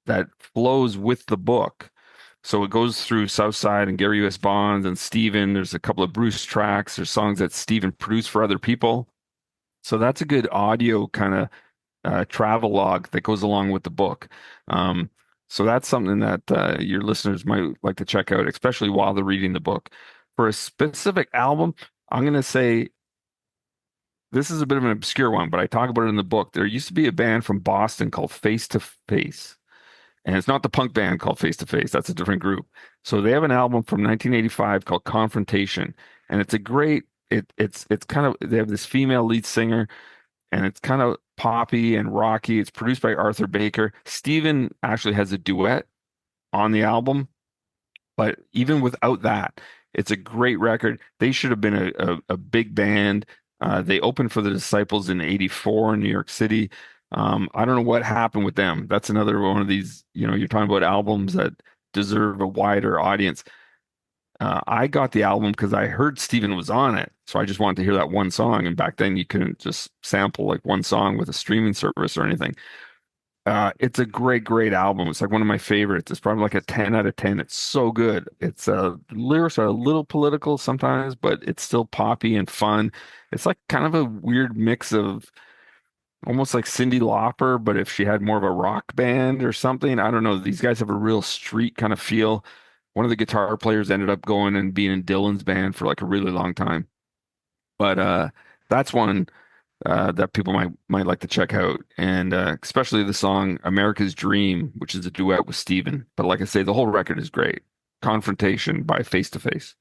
that flows with the book. So it goes through Southside and Gary U.S. Bonds and Steven. There's a couple of Bruce tracks. There's songs that Steven produced for other people. So that's a good audio kind of travel log that goes along with the book. So that's something that your listeners might like to check out, especially while they're reading the book. For a specific album, I'm going to say this is a bit of an obscure one, but I talk about it in the book. There used to be a band from Boston called Face to Face. And it's not the punk band called Face to Face. That's a different group. So they have an album from 1985 called Confrontation. And it's a great, it's kind of, they have this female lead singer, and it's kind of poppy and rocky. It's produced by Arthur Baker. Steven actually has a duet on the album, but even without that, it's a great record. They should have been a big band. They opened for the Disciples in '84 in New York City. I don't know what happened with them. That's another one of these, you're talking about albums that deserve a wider audience. I got the album because I heard Steven was on it. So I just wanted to hear that one song. And back then you couldn't just sample like one song with a streaming service or anything. It's a great, great album. It's like one of my favorites. It's probably like a 10 out of 10. It's so good. It's lyrics are a little political sometimes, but it's still poppy and fun. It's like kind of a weird mix of almost like Cyndi Lauper, but if she had more of a rock band or something. I don't know. These guys have a real street kind of feel. One of the guitar players ended up going and being in Dylan's band for like a really long time. But that's one that people might like to check out, and especially the song America's Dream, which is a duet with Steven. But like I say, the whole record is great. Confrontation by Face to Face.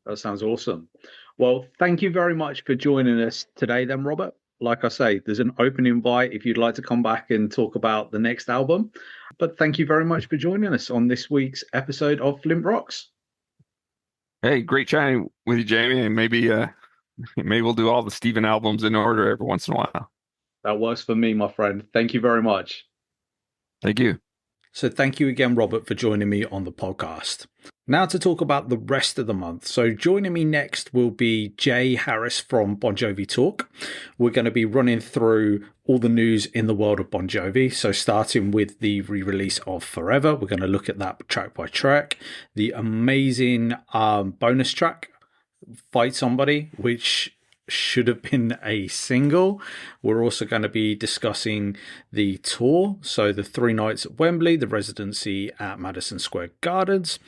That sounds awesome. Well, thank you very much for joining us today then, Robert. Like I say, there's an open invite if you'd like to come back and talk about the next album. But thank you very much for joining us on this week's episode of Flint Rocks. Hey, great chatting with you, Jamie, and maybe we'll do all the Steven albums in order every once in a while. That works for me, my friend. Thank you very much. Thank you. So thank you again, Robert, for joining me on the podcast. Now to talk about the rest of the month. So joining me next will be Jay Harris from Bon Jovi Talk. We're going to be running through all the news in the world of Bon Jovi. So starting with the re-release of Forever, we're going to look at that track by track. The amazing bonus track, Fight Somebody, which should have been a single. We're also going to be discussing the tour, so the 3 nights at Wembley, the residency at Madison Square Gardens.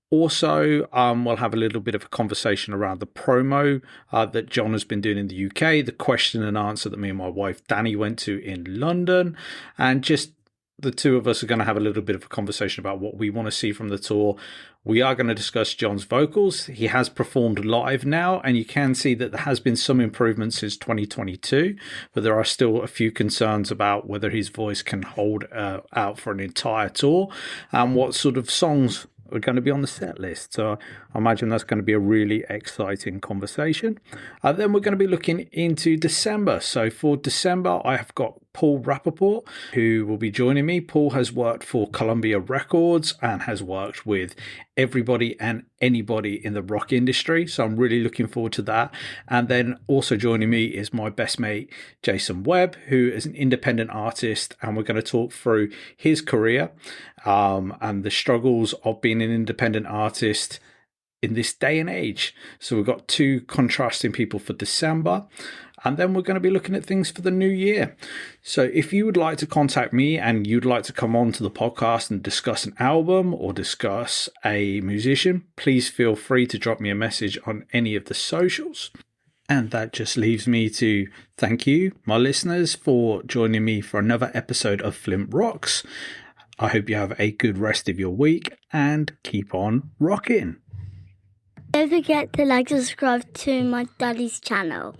Also, we'll have a little bit of a conversation around the promo that John has been doing in the UK, the question and answer that me and my wife Danny went to in London, and just the two of us are going to have a little bit of a conversation about what we want to see from the tour. We are going to discuss John's vocals. He has performed live now, and you can see that there has been some improvements since 2022, but there are still a few concerns about whether his voice can hold out for an entire tour and what sort of songs are going to be on the set list. So I imagine that's going to be a really exciting conversation. Then we're going to be looking into December. So for December, I have got Paul Rappaport, who will be joining me. Paul has worked for Columbia Records and has worked with everybody and anybody in the rock industry. So I'm really looking forward to that. And then also joining me is my best mate, Jason Webb, who is an independent artist. And we're going to talk through his career and the struggles of being an independent artist in this day and age. So we've got two contrasting people for December. And then we're going to be looking at things for the new year. So if you would like to contact me and you'd like to come on to the podcast and discuss an album or discuss a musician, please feel free to drop me a message on any of the socials. And that just leaves me to thank you, my listeners, for joining me for another episode of Flint Rocks. I hope you have a good rest of your week and keep on rocking. Don't forget to like and subscribe to my daddy's channel.